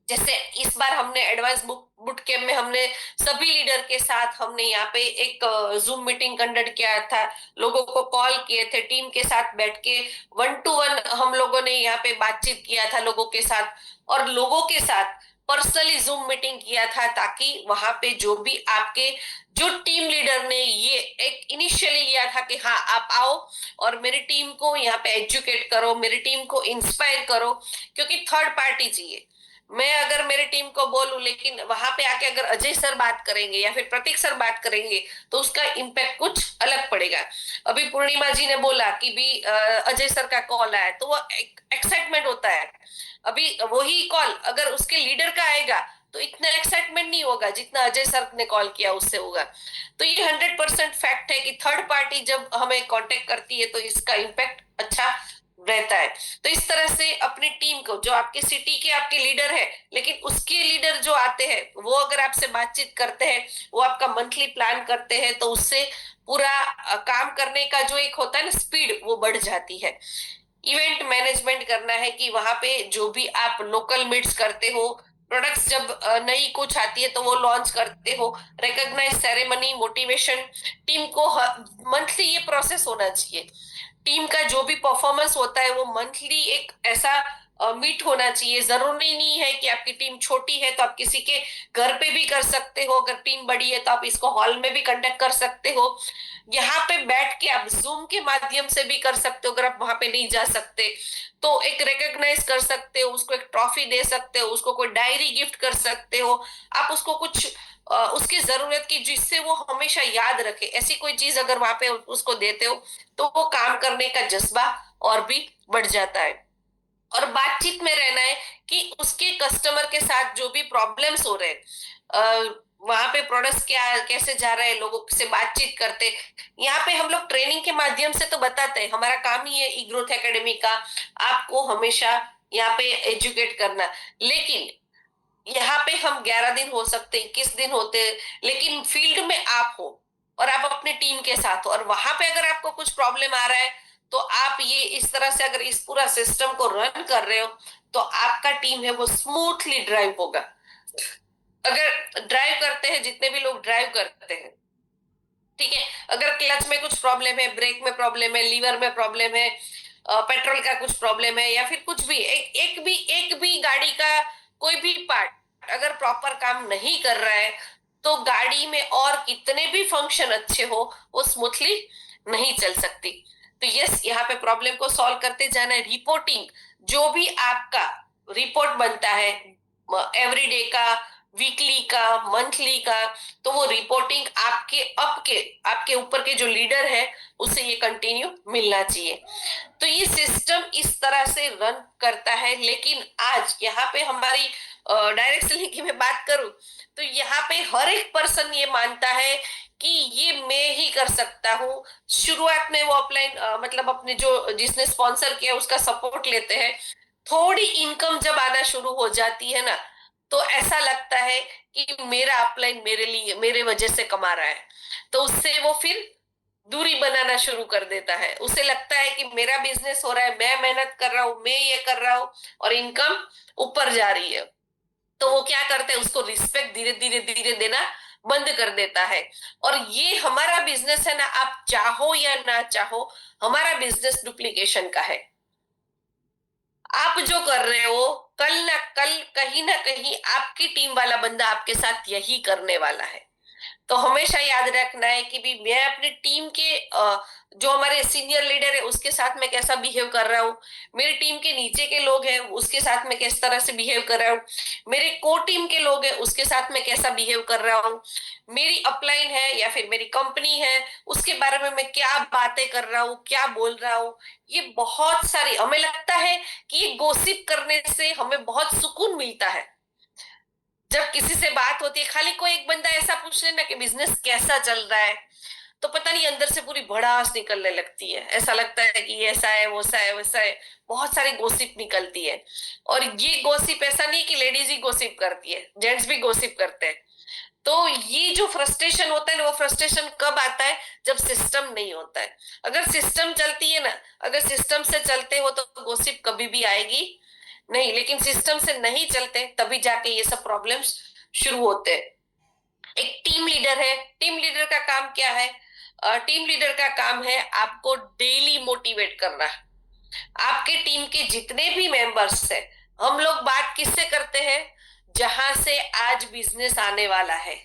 जैसे इस बार हमने एडवांस बुट कैम्प में हमने सभी लीडर के साथ हमने यहाँ पे एक जूम मीटिंग कंडक्ट किया था, लोगों को कॉल किए थे, टीम के साथ बैठ के 1 to 1 हम लोगों ने यहाँ पे बातचीत किया था लोगों के साथ, और लोगों के साथ पर्सनली जूम मीटिंग किया था, ताकि वहां पे जो भी आपके जो टीम लीडर ने ये एक इनिशियली लिया था कि हाँ आप आओ और मेरी टीम को यहाँ पे एजुकेट करो, मेरी टीम को इंस्पायर करो, क्योंकि थर्ड पार्टी चाहिए। मैं अगर मेरी टीम को बोलूं लेकिन वहां पे आके अगर अजय सर बात करेंगे या फिर प्रतीक सर बात करेंगे तो उसका इम्पैक्ट कुछ अलग पड़ेगा। अभी पूर्णिमा जी ने बोला कि भी अजय सर का कॉल आया, तो वो एक्साइटमेंट होता है। अभी वही कॉल अगर उसके लीडर का आएगा तो इतना एक्साइटमेंट नहीं होगा जितना अजय सर ने कॉल किया उससे होगा। तो ये 100% फैक्ट है कि थर्ड पार्टी जब हमें कांटेक्ट करती है तो इसका इम्पैक्ट अच्छा रहता है। तो इस तरह से अपनी टीम को, जो आपके सिटी के आपके लीडर है लेकिन उसके लीडर जो आते हैं वो अगर आपसे बातचीत करते हैं, वो आपका मंथली प्लान करते हैं, तो उससे पूरा काम करने का जो एक होता है ना स्पीड, वो बढ़ जाती है। इवेंट मैनेजमेंट करना है कि वहां पे जो भी आप लोकल मीट्स करते हो, प्रोडक्ट्स जब नई कुछ आती है तो वो लॉन्च करते हो, रिकॉग्नाइज सेरेमनी, मोटिवेशन, टीम को मंथली ये प्रोसेस होना चाहिए। टीम का जो भी परफॉर्मेंस होता है वो मंथली एक ऐसा मीट होना चाहिए। जरूरी नहीं है कि आपकी टीम छोटी है तो आप किसी के घर पे भी कर सकते हो, अगर टीम बड़ी है तो आप इसको हॉल में भी कंडक्ट कर सकते हो, यहाँ पे बैठ के आप जूम के माध्यम से भी कर सकते हो। अगर आप वहां पे नहीं जा सकते तो एक रिकॉग्नाइज कर सकते हो, उसको एक ट्रॉफी दे सकते हो, उसको कोई डायरी गिफ्ट कर सकते हो, आप उसको कुछ उसकी जरूरत की जिससे वो हमेशा याद रखे, ऐसी कोई चीज अगर वहां पे उसको देते हो तो वो काम करने का जज्बा और भी बढ़ जाता है। और बातचीत में रहना है कि उसके कस्टमर के साथ जो भी प्रॉब्लम्स हो रहे हैं, वहां पे प्रोडक्ट्स क्या कैसे जा रहे हैं, लोगों से बातचीत करते। यहाँ पे हम लोग ट्रेनिंग के माध्यम से तो बताते हैं, हमारा काम ही है ई ग्रोथ एकेडमी का आपको हमेशा यहाँ पे एजुकेट करना। लेकिन यहाँ पे हम 11 दिन हो सकते, 21 दिन होते, लेकिन फील्ड में आप हो और आप अपने टीम के साथ हो, और वहां पे अगर आपको कुछ प्रॉब्लम आ रहा है तो आप ये इस तरह से अगर इस पूरा सिस्टम को रन कर रहे हो तो आपका टीम है वो स्मूथली ड्राइव होगा। अगर ड्राइव करते हैं, जितने भी लोग ड्राइव करते हैं, ठीक है, अगर क्लच में कुछ प्रॉब्लम है, ब्रेक में प्रॉब्लम है, लीवर में प्रॉब्लम है, पेट्रोल का कुछ प्रॉब्लम है, या फिर कुछ भी एक भी गाड़ी का कोई भी पार्ट अगर प्रॉपर काम नहीं कर रहा है तो गाड़ी में और कितने भी फंक्शन अच्छे हो वो स्मूथली नहीं चल सकती। तो यस, यहाँ पे प्रॉब्लम को सॉल्व करते जाना है। रिपोर्टिंग, जो भी आपका रिपोर्ट बनता है एवरीडे का, वीकली का, मंथली का, तो वो रिपोर्टिंग आपके ऊपर के जो लीडर है उसे ये कंटिन्यू मिलना चाहिए। तो ये सिस्टम इस तरह से रन करता है। लेकिन आज यहाँ पे हमारी डायरेक्ट सेलिंग की मैं बात करूं तो यहाँ पे हर एक पर्सन ये मानता है कि ये मैं ही कर सकता हूँ। शुरुआत में वो ऑफलाइन मतलब अपने जो जिसने स्पॉन्सर किया उसका सपोर्ट लेते हैं, थोड़ी इनकम जब आना शुरू हो जाती है ना तो ऐसा लगता है कि मेरा अपलाइन मेरे लिए, मेरे वजह से कमा रहा है, तो उससे वो फिर दूरी बनाना शुरू कर देता है। उसे लगता है कि मेरा बिजनेस हो रहा है, मैं मेहनत कर रहा हूं, मैं ये कर रहा हूं और इनकम ऊपर जा रही है। तो वो क्या करते हैं, उसको रिस्पेक्ट धीरे धीरे धीरे देना बंद कर देता है। और ये हमारा बिजनेस है ना, आप चाहो या ना चाहो, हमारा बिजनेस डुप्लीकेशन का है। आप जो कर रहे हो, कल ना कल कहीं ना कहीं आपकी टीम वाला बंदा आपके साथ यही करने वाला है। तो हमेशा याद रखना है कि भी मैं अपनी टीम के जो हमारे सीनियर लीडर है उसके साथ में कैसा बिहेव कर रहा हूँ, मेरी टीम के नीचे के लोग हैं उसके साथ में किस तरह से बिहेव कर रहा हूँ, मेरे को टीम के लोग हैं उसके साथ में कैसा बिहेव कर रहा हूँ, मेरी अपलाइन है या फिर मेरी कंपनी है उसके बारे में मैं क्या बातें कर रहा हूँ, क्या बोल रहा हूँ। ये बहुत सारी, हमें लगता है कि ये गोसिप करने से हमें बहुत सुकून मिलता है। जब किसी से बात होती है, खाली कोई एक बंदा ऐसा पूछ लेना कि बिजनेस कैसा चल रहा है, तो पता नहीं अंदर से पूरी भड़ास निकलने लगती है। ऐसा लगता है कि ये ऐसा है, वो ऐसा है, वैसा है। बहुत सारी गोसिप निकलती है। और ये गोसिप ऐसा नहीं कि लेडीज ही गोसिप करती है, जेंट्स भी गोसिप करते हैं। तो ये जो फ्रस्ट्रेशन होता है ना, वो फ्रस्ट्रेशन कब आता है, जब सिस्टम नहीं होता है। अगर सिस्टम चलती है ना, अगर सिस्टम से चलते हो तो गोसिप कभी भी आएगी नहीं, लेकिन सिस्टम से नहीं चलते तभी जाके ये सब प्रॉब्लम्स शुरू होते हैं। एक टीम लीडर है, टीम लीडर का काम क्या है? टीम लीडर का काम है आपको डेली मोटिवेट करना। आपके टीम के जितने भी मेंबर्स हैं, हम लोग बात किससे करते हैं, जहां से आज बिजनेस आने वाला है।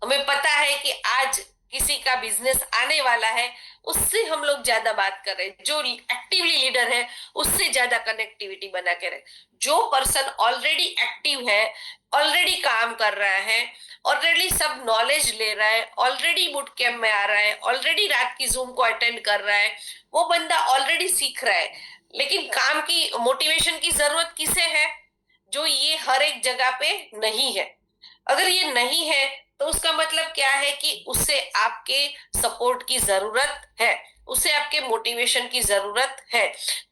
हमें पता है कि आज किसी का बिजनेस आने वाला है, उससे हम लोग ज्यादा बात कर रहे हैं। जो एक्टिवली लीडर है उससे ज्यादा कनेक्टिविटी बना के रहे। जो पर्सन ऑलरेडी एक्टिव है, ऑलरेडी काम कर रहा है, ऑलरेडी सब नॉलेज ले रहा है, ऑलरेडी बूट कैंप में आ रहा है, ऑलरेडी रात की जूम को अटेंड कर रहा है, वो बंदा ऑलरेडी सीख रहा है। लेकिन काम की मोटिवेशन की जरूरत किसे है, जो ये हर एक जगह पे नहीं है। अगर ये नहीं है तो उसका मतलब क्या है कि उसे आपके सपोर्ट की जरूरत है, उसे आपके मोटिवेशन की जरूरत है।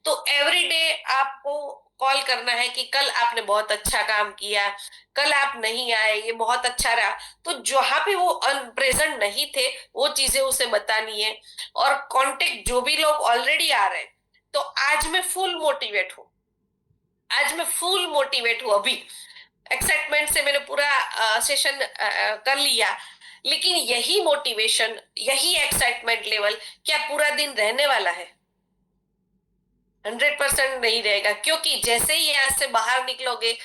तो एवरीडे आपको कॉल करना है कि कल आपने बहुत अच्छा काम किया, कल आप नहीं आए, ये बहुत अच्छा रहा। तो जहां पे वो अनप्रेजेंट नहीं थे वो चीजें उसे बतानी है। और कांटेक्ट जो भी लोग ऑलरेडी आ रहे हैं, तो आज मैं फुल मोटिवेट हूँ, आज मैं फुल मोटिवेट हूँ। अभी एक्साइटमेंट से मैंने पूरा सेशन कर लिया, लेकिन यही मोटिवेशन, यही एक्साइटमेंट लेवल क्या पूरा दिन रहने वाला है? 100% नहीं रहेगा। क्योंकि जैसे ही यहाँ से बाहर निकलोगे,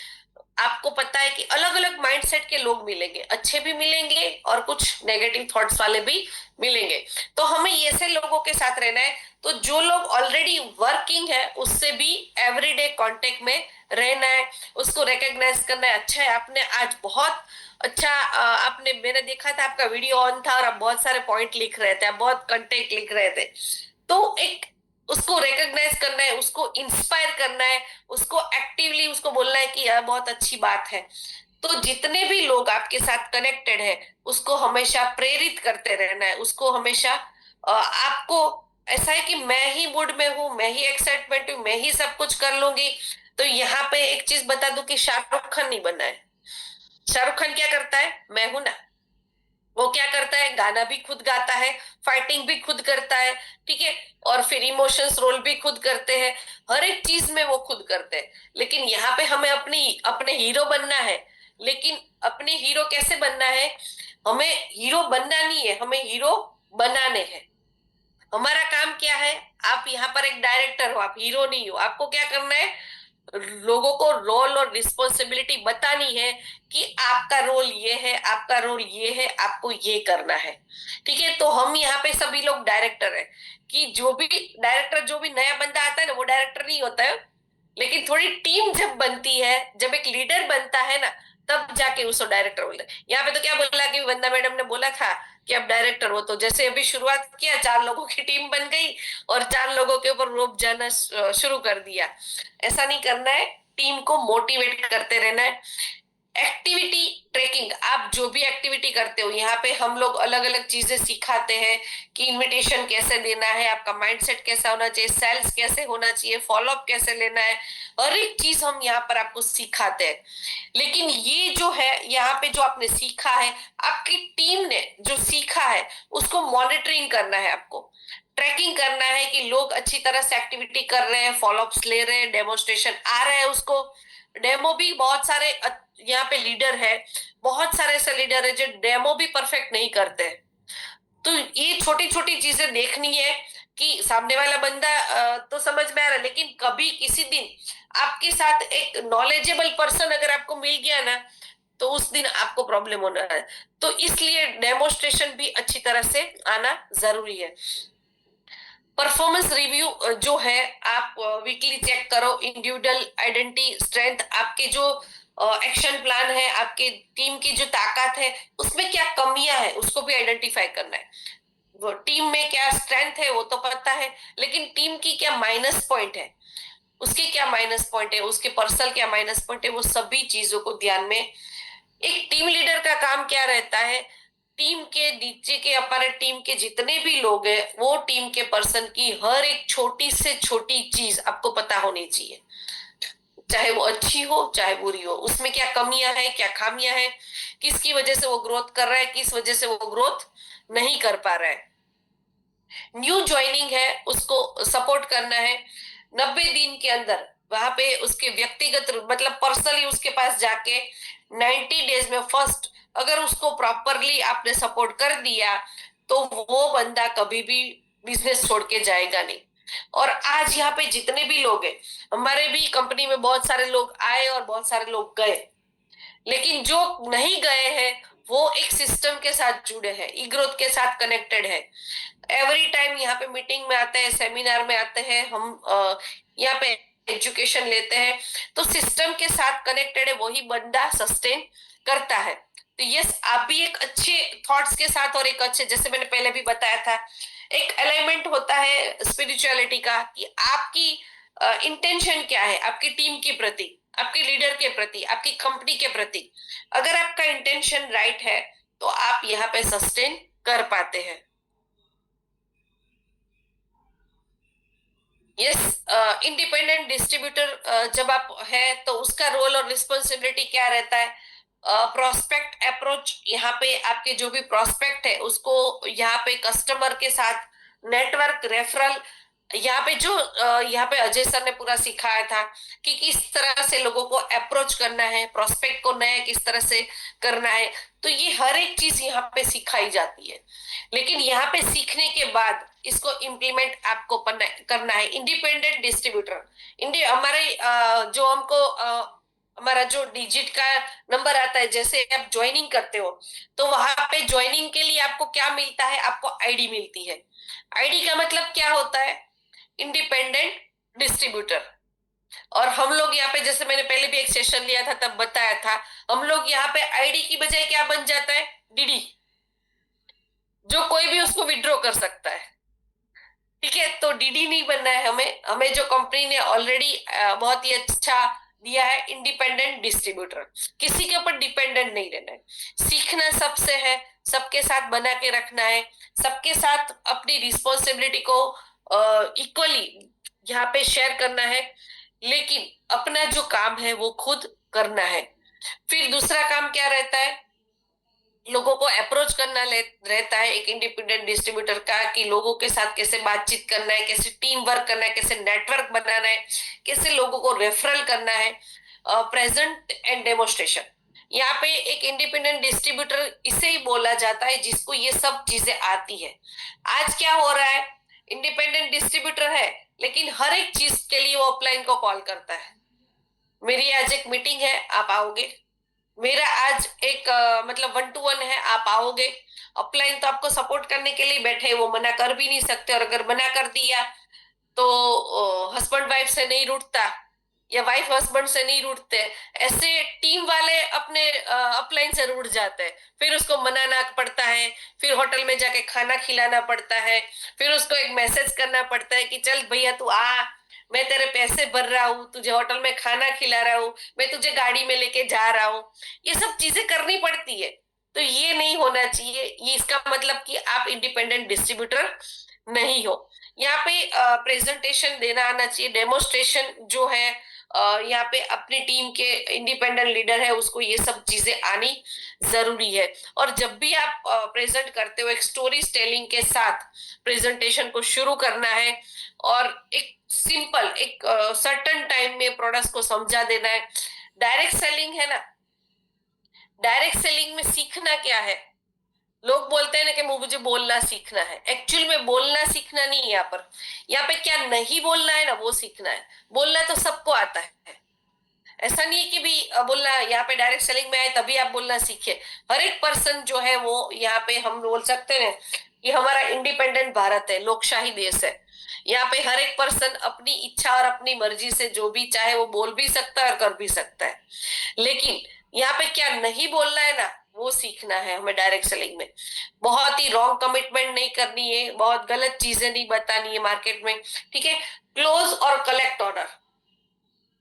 आपको पता है कि अलग अलग माइंडसेट के लोग मिलेंगे, अच्छे भी मिलेंगे और कुछ नेगेटिव थॉट्स वाले भी मिलेंगे। तो हमें ऐसे लोगों के साथ रहना है। तो जो लोग ऑलरेडी वर्किंग है उससे भी एवरीडे कांटेक्ट में रहना है, उसको रिकॉग्नाइज करना है। अच्छा है, आपने आज बहुत अच्छा आपने, मैंने देखा था आपका वीडियो ऑन था और आप बहुत सारे पॉइंट लिख रहे थे, आप बहुत कंटेंट लिख रहे थे। तो एक उसको रिकॉग्नाइज करना है, उसको इंस्पायर करना है, उसको एक्टिवली उसको बोलना है कि यह बहुत अच्छी बात है। तो जितने भी लोग आपके साथ कनेक्टेड है उसको हमेशा प्रेरित करते रहना है। उसको हमेशा आपको ऐसा है कि मैं ही मूड में हूं, मैं ही एक्साइटमेंट हूं, मैं ही सब कुछ कर लूंगी। तो यहाँ पे एक चीज बता दूं कि शाहरुख खान नहीं बना है। शाहरुख खान क्या करता है, मैं हूं ना, वो क्या करता है, गाना भी खुद गाता है, फाइटिंग भी खुद करता है, ठीक है, और फिर इमोशंस रोल भी खुद करते हैं, हर एक चीज में वो खुद करते हैं। लेकिन यहाँ पे हमें अपनी अपने हीरो बनना है। लेकिन अपने हीरो कैसे बनना है, हमें हीरो बनना नहीं है, हमें हीरो बनाने हैं। हमारा काम क्या है, आप यहाँ पर एक डायरेक्टर हो, आप हीरो नहीं हो। आपको क्या करना है, लोगों को रोल और रिस्पॉन्सिबिलिटी बतानी है कि आपका रोल ये है, आपका रोल ये है, आपको ये करना है। ठीक है, तो हम यहाँ पे सभी लोग डायरेक्टर है। कि जो भी डायरेक्टर, जो भी नया बंदा आता है ना, वो डायरेक्टर नहीं होता है। लेकिन थोड़ी टीम जब बनती है, जब एक लीडर बनता है ना, तब जाके उसको डायरेक्टर बोलते हैं। यहाँ पे तो क्या बोला कि वंदा मैडम ने बोला था कि आप डायरेक्टर हो, तो जैसे अभी शुरुआत किया, 4 लोगों की टीम बन गई और 4 लोगों के ऊपर रोप जाना शुरू कर दिया। ऐसा नहीं करना है, टीम को मोटिवेट करते रहना है। एक्टिविटी ट्रैकिंग, आप जो भी एक्टिविटी करते हो यहाँ पे हम लोग अलग अलग चीजें सिखाते हैं कि इनविटेशन कैसे देना है, आपका माइंडसेट कैसा होना चाहिए, सेल्स कैसे होना चाहिए, फॉलोअप कैसे लेना है, हर एक चीज हम यहाँ पर आपको सिखाते हैं। लेकिन ये जो है यहाँ पे जो आपने सीखा है, आपकी टीम ने जो सीखा है उसको मॉनिटरिंग करना है, आपको ट्रैकिंग करना है कि लोग अच्छी तरह से एक्टिविटी कर रहे हैं, फॉलोअप्स ले रहे हैं, डेमोन्स्ट्रेशन आ रहा है उसको। डेमो भी बहुत सारे यहाँ पे लीडर है, बहुत सारे ऐसे लीडर है जो डेमो भी परफेक्ट नहीं करते। तो ये छोटी छोटी चीजें देखनी है कि सामने वाला बंदा तो समझ में आ रहा है, लेकिन कभी किसी दिन आपके साथ एक नॉलेजेबल पर्सन अगर आपको मिल गया ना, तो उस दिन आपको प्रॉब्लम होना है। तो इसलिए डेमोन्स्ट्रेशन भी अच्छी तरह से आना जरूरी है। परफॉर्मेंस रिव्यू जो है आप वीकली चेक करो, इंडिविजुअल आइडेंटिटी स्ट्रेंथ, आपके जो एक्शन प्लान है, आपके टीम की जो ताकत है उसमें क्या कमियां है उसको भी आइडेंटिफाई करना है। वो टीम में क्या स्ट्रेंथ है वो तो पता है, लेकिन टीम की क्या माइनस पॉइंट है, उसके क्या माइनस पॉइंट है, उसके पर्सनल क्या माइनस पॉइंट है, वो सभी चीजों को ध्यान में। एक टीम लीडर का काम क्या रहता है, टीम के नीचे के हमारे टीम के जितने भी लोग हैं वो टीम के पर्सन की हर एक छोटी से छोटी चीज आपको पता होनी चाहिए, चाहे वो अच्छी हो चाहे बुरी हो, उसमें क्या कमियां है क्या खामियां है, किसकी वजह से वो ग्रोथ कर रहा है, किस वजह से वो ग्रोथ नहीं कर पा रहा है। न्यू ज्वाइनिंग है उसको सपोर्ट करना है, 90 दिन के अंदर वहां पे उसके व्यक्तिगत मतलब पर्सनली उसके पास जाके 90 डेज में फर्स्ट अगर उसको प्रॉपरली आपने सपोर्ट कर दिया तो वो बंदा कभी भी बिजनेस छोड़ के जाएगा नहीं। और आज यहाँ पे जितने भी लोग हैं, हमारे भी कंपनी में बहुत सारे लोग आए और बहुत सारे लोग गए, लेकिन जो नहीं गए हैं वो एक सिस्टम के साथ जुड़े हैं, ई ग्रोथ के साथ कनेक्टेड है। एवरी टाइम यहाँ पे मीटिंग में आते हैं, सेमिनार में आते हैं, हम यहाँ पे एजुकेशन लेते हैं, तो सिस्टम के साथ कनेक्टेड है, वही बंदा सस्टेन करता है। तो यस, आप भी एक अच्छे थॉट्स के साथ और एक अच्छे, जैसे मैंने पहले भी बताया था, एक अलाइनमेंट होता है स्पिरिचुअलिटी का कि आपकी इंटेंशन क्या है आपकी टीम के प्रति, आपके लीडर के प्रति, आपकी कंपनी के प्रति। अगर आपका इंटेंशन राइट है तो आप यहाँ पे सस्टेन कर पाते हैं। यस, इंडिपेंडेंट डिस्ट्रीब्यूटर जब आप है तो उसका रोल और रिस्पॉन्सिबिलिटी क्या रहता है, प्रोस्पेक्ट अप्रोच, यहाँ पे आपके जो भी प्रोस्पेक्ट है उसको यहाँ पे कस्टमर के साथ नेटवर्क रेफरल, यहाँ पे जो यहाँ पे अजय सर ने पूरा सिखाया था कि किस तरह से लोगों को अप्रोच करना है, प्रोस्पेक्ट को नया किस तरह से करना है, तो ये हर एक चीज यहाँ पे सिखाई जाती है। लेकिन यहाँ पे सीखने के बाद इसको इम्प्लीमेंट आपको करना है। इंडिपेंडेंट डिस्ट्रीब्यूटर हमारे जो हमको हमारा जो डिजिट का नंबर आता है, जैसे आप ज्वाइनिंग करते हो तो वहां पे ज्वाइनिंग के लिए आपको क्या मिलता है, आपको आईडी मिलती है। आईडी का मतलब क्या होता है, इंडिपेंडेंट डिस्ट्रीब्यूटर। और हम लोग यहाँ पे, जैसे मैंने पहले भी एक सेशन लिया था तब बताया था, हम लोग यहाँ पे आईडी की बजाय क्या बन जाता है, डीडी, जो कोई भी उसको विड्रॉ कर सकता है। ठीक है, तो डीडी नहीं बनना है हमें, हमें जो कंपनी ने ऑलरेडी बहुत ही अच्छा दिया है, इंडिपेंडेंट डिस्ट्रीब्यूटर, किसी के ऊपर डिपेंडेंट नहीं रहना है। सीखना सबसे है, सबके साथ बना के रखना है, सबके साथ अपनी रिस्पॉन्सिबिलिटी को इक्वली यहाँ पे शेयर करना है, लेकिन अपना जो काम है वो खुद करना है। फिर दूसरा काम क्या रहता है, लोगों को अप्रोच करना रहता है एक इंडिपेंडेंट डिस्ट्रीब्यूटर का, कि लोगों के साथ कैसे बातचीत करना है, कैसे टीम वर्क करना है, कैसे नेटवर्क बनाना है, कैसे लोगों को रेफरल करना है, प्रेजेंट एंड डेमोन्स्ट्रेशन। यहाँ पे एक इंडिपेंडेंट डिस्ट्रीब्यूटर इसे ही बोला जाता है जिसको ये सब चीजें आती है। आज क्या हो रहा है, इंडिपेंडेंट डिस्ट्रीब्यूटर है लेकिन हर एक चीज के लिए वो अपलाइन को कॉल करता है, मेरी आज एक मीटिंग है आप आओगे, मेरा आज एक मतलब 1-to-1 है आप आओगे। अपलाइन तो आपको सपोर्ट करने के लिए बैठे, वो मना कर भी नहीं सकते, और अगर मना कर दिया तो हस्बैंड वाइफ से नहीं रूठता या वाइफ हस्बैंड से नहीं रूठते, ऐसे टीम वाले अपने अपलाइन से रूठ जाते हैं, फिर उसको मनाना पड़ता है, फिर होटल में जाके खाना खिलाना पड़ता है, फिर उसको एक मैसेज करना पड़ता है कि चल भैया तू आ, मैं तेरे पैसे भर रहा हूँ, तुझे होटल में खाना खिला रहा हूँ, मैं तुझे गाड़ी में लेके जा रहा हूँ, ये सब चीजें करनी पड़ती है। तो ये नहीं होना चाहिए। ये इसका मतलब कि आप इंडिपेंडेंट डिस्ट्रीब्यूटर नहीं हो। यहाँ पे प्रेजेंटेशन देना आना चाहिए, डेमोस्ट्रेशन जो है, यहाँ पे अपनी टीम के इंडिपेंडेंट लीडर है उसको ये सब चीजें आनी जरूरी है। और जब भी आप प्रेजेंट करते हो, एक स्टोरी टेलिंग के साथ प्रेजेंटेशन को शुरू करना है, और एक सिंपल एक सर्टन टाइम में प्रोडक्ट्स को समझा देना है। डायरेक्ट सेलिंग है ना, डायरेक्ट सेलिंग में सीखना क्या है? लोग बोलते हैं ना कि मुझे बोलना सीखना है। एक्चुअल में बोलना सीखना नहीं है यहाँ पर। यहाँ पे क्या नहीं बोलना है ना, वो सीखना है। बोलना तो सबको आता है, ऐसा नहीं है कि भी बोलना यहाँ पे डायरेक्ट सेलिंग में आए तभी आप बोलना सीखे। हर एक पर्सन जो है वो यहाँ पे, हम बोल सकते हैं कि हमारा इंडिपेंडेंट भारत है, लोकशाही देश है। यहाँ पे हर एक पर्सन अपनी इच्छा और अपनी मर्जी से जो भी चाहे वो बोल भी सकता है और कर भी सकता है। लेकिन यहाँ पे क्या नहीं बोलना है ना, वो सीखना है हमें डायरेक्ट सेलिंग में। बहुत ही रॉन्ग कमिटमेंट नहीं करनी है, बहुत गलत चीजें नहीं बतानी है मार्केट में, ठीक है। क्लोज और कलेक्ट ऑर्डर,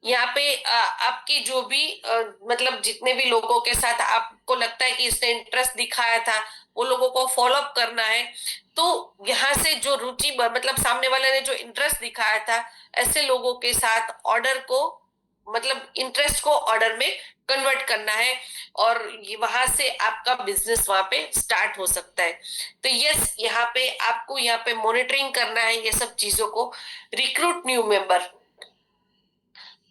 यहाँ पे आपकी जो भी मतलब जितने भी लोगों के साथ आपको लगता है कि इसने इंटरेस्ट दिखाया था, वो लोगों को फॉलो अप करना है। तो यहाँ से जो रुचि मतलब सामने वाले ने जो इंटरेस्ट दिखाया था, ऐसे लोगों के साथ ऑर्डर को, मतलब इंटरेस्ट को ऑर्डर में कन्वर्ट करना है, और वहां से आपका बिजनेस वहां पे स्टार्ट हो सकता है। तो यस, यहाँ पे आपको यहाँ पे मॉनिटरिंग करना है ये सब चीजों को। रिक्रूट न्यू मेंबर,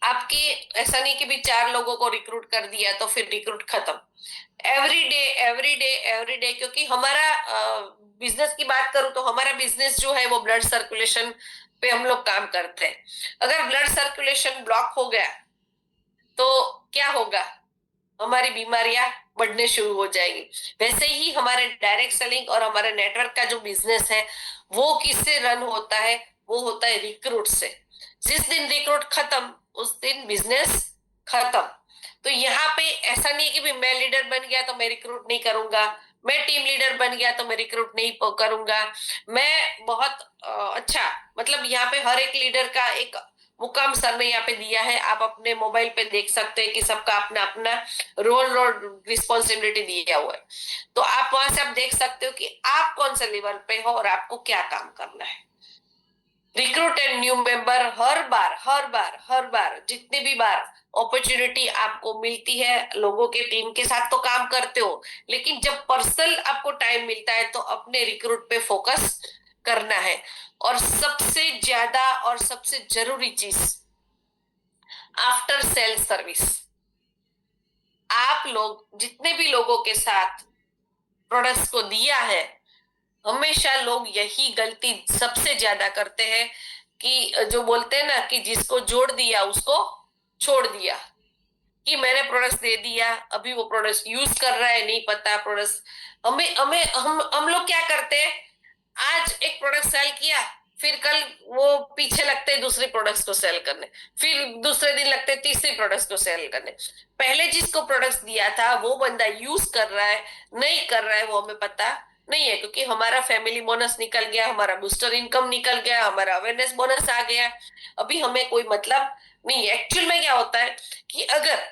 आपके ऐसा नहीं कि भी 4 लोगों को रिक्रूट कर दिया तो फिर रिक्रूट खत्म। Every day every day every day, क्योंकि हमारा बिजनेस की बात करूं तो हमारा बिजनेस जो है वो ब्लड सर्कुलेशन पे हम लोग काम करते हैं। अगर ब्लड सर्कुलेशन ब्लॉक हो गया तो क्या होगा? हमारी बीमारियां बढ़ने शुरू हो जाएगी। वैसे ही हमारे डायरेक्ट सेलिंग और हमारे नेटवर्क का जो बिजनेस है वो किससे रन होता है? वो होता है रिक्रूट से। जिस दिन रिक्रूट खत्म उस दिन बिजनेस खत्म। तो यहाँ पे ऐसा नहीं है कि भी मैं लीडर बन गया तो मैं रिक्रूट नहीं करूंगा, मैं टीम लीडर बन गया तो मैं रिक्रूट नहीं करूंगा। मैं बहुत अच्छा, मतलब यहाँ पे हर एक लीडर का एक मुकाम सर ने यहाँ पे दिया है। आप अपने मोबाइल पे देख सकते हैं कि सबका अपना अपना रोल और रिस्पॉन्सिबिलिटी दिया हुआ है। तो आप वहां से आप देख सकते हो कि आप कौन से लेवल पे हो और आपको क्या काम करना है। रिक्रूट एंड न्यू मेंबर, हर बार जितनी भी बार अपॉर्चुनिटी आपको मिलती है, लोगों के टीम के साथ तो काम करते हो, लेकिन जब पर्सनल आपको टाइम मिलता है तो अपने रिक्रूट पे फोकस करना है। और सबसे ज्यादा और सबसे जरूरी चीज, आफ्टर सेल सर्विस। आप लोग जितने भी लोगों के साथ प्रोडक्ट्स को दिया है, हमेशा लोग यही गलती सबसे ज्यादा करते हैं कि जो बोलते हैं ना कि जिसको जोड़ दिया उसको छोड़ दिया। कि मैंने प्रोडक्ट्स दे दिया, अभी वो प्रोडक्ट्स यूज कर रहा है नहीं पता प्रोडक्ट्स। हमें हमें हम लोग क्या करते हैं, आज एक प्रोडक्ट सेल किया, फिर कल वो पीछे लगते हैं दूसरी प्रोडक्ट्स को सेल करने, फिर दूसरे दिन लगते हैं तीसरी प्रोडक्ट्स को सेल करने। पहले जिसको प्रोडक्ट्स दिया था वो बंदा यूज कर रहा है नहीं कर रहा है वो हमें पता नहीं है, क्योंकि हमारा फैमिली बोनस निकल गया, हमारा बूस्टर इनकम निकल गया, हमारा अवेयरनेस बोनस आ गया, अभी हमें कोई मतलब नहीं है। एक्चुअल में क्या होता है कि अगर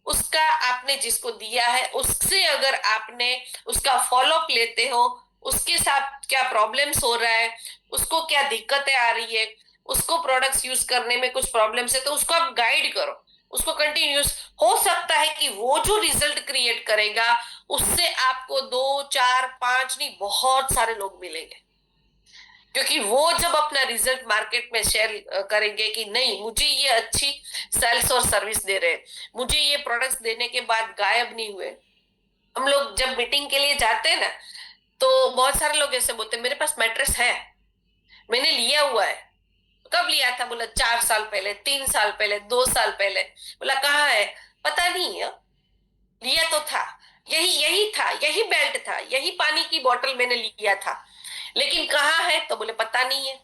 उसका आपने जिसको दिया है उससे अगर आपने उसका फॉलोअप लेते हो, उसके साथ क्या प्रॉब्लम्स हो रहा है, उसको क्या दिक्कतें आ रही है, उसको प्रोडक्ट्स यूज करने में कुछ प्रॉब्लम्स है, तो उसको आप गाइड करो, उसको कंटिन्यूस। हो सकता है कि वो जो रिजल्ट क्रिएट करेगा उससे आपको 2 4 5 नहीं, बहुत सारे लोग मिलेंगे। क्योंकि वो जब अपना रिजल्ट मार्केट में शेयर करेंगे कि नहीं मुझे ये अच्छी सेल्स और सर्विस दे रहे हैं, मुझे ये प्रोडक्ट्स देने के बाद गायब नहीं हुए। हम लोग जब मीटिंग के लिए जाते हैं ना तो बहुत सारे लोग ऐसे बोलते हैं मेरे पास मैट्रेस है, मैंने लिया हुआ है। कब लिया था? बोला 4 साल पहले, 3 साल पहले, 2 साल पहले। बोला कहाँ है? पता नहीं है, लिया तो था, यही यही था, यही बेल्ट था, यही पानी की बोतल मैंने लिया था, लेकिन कहाँ है? तो बोले पता नहीं है।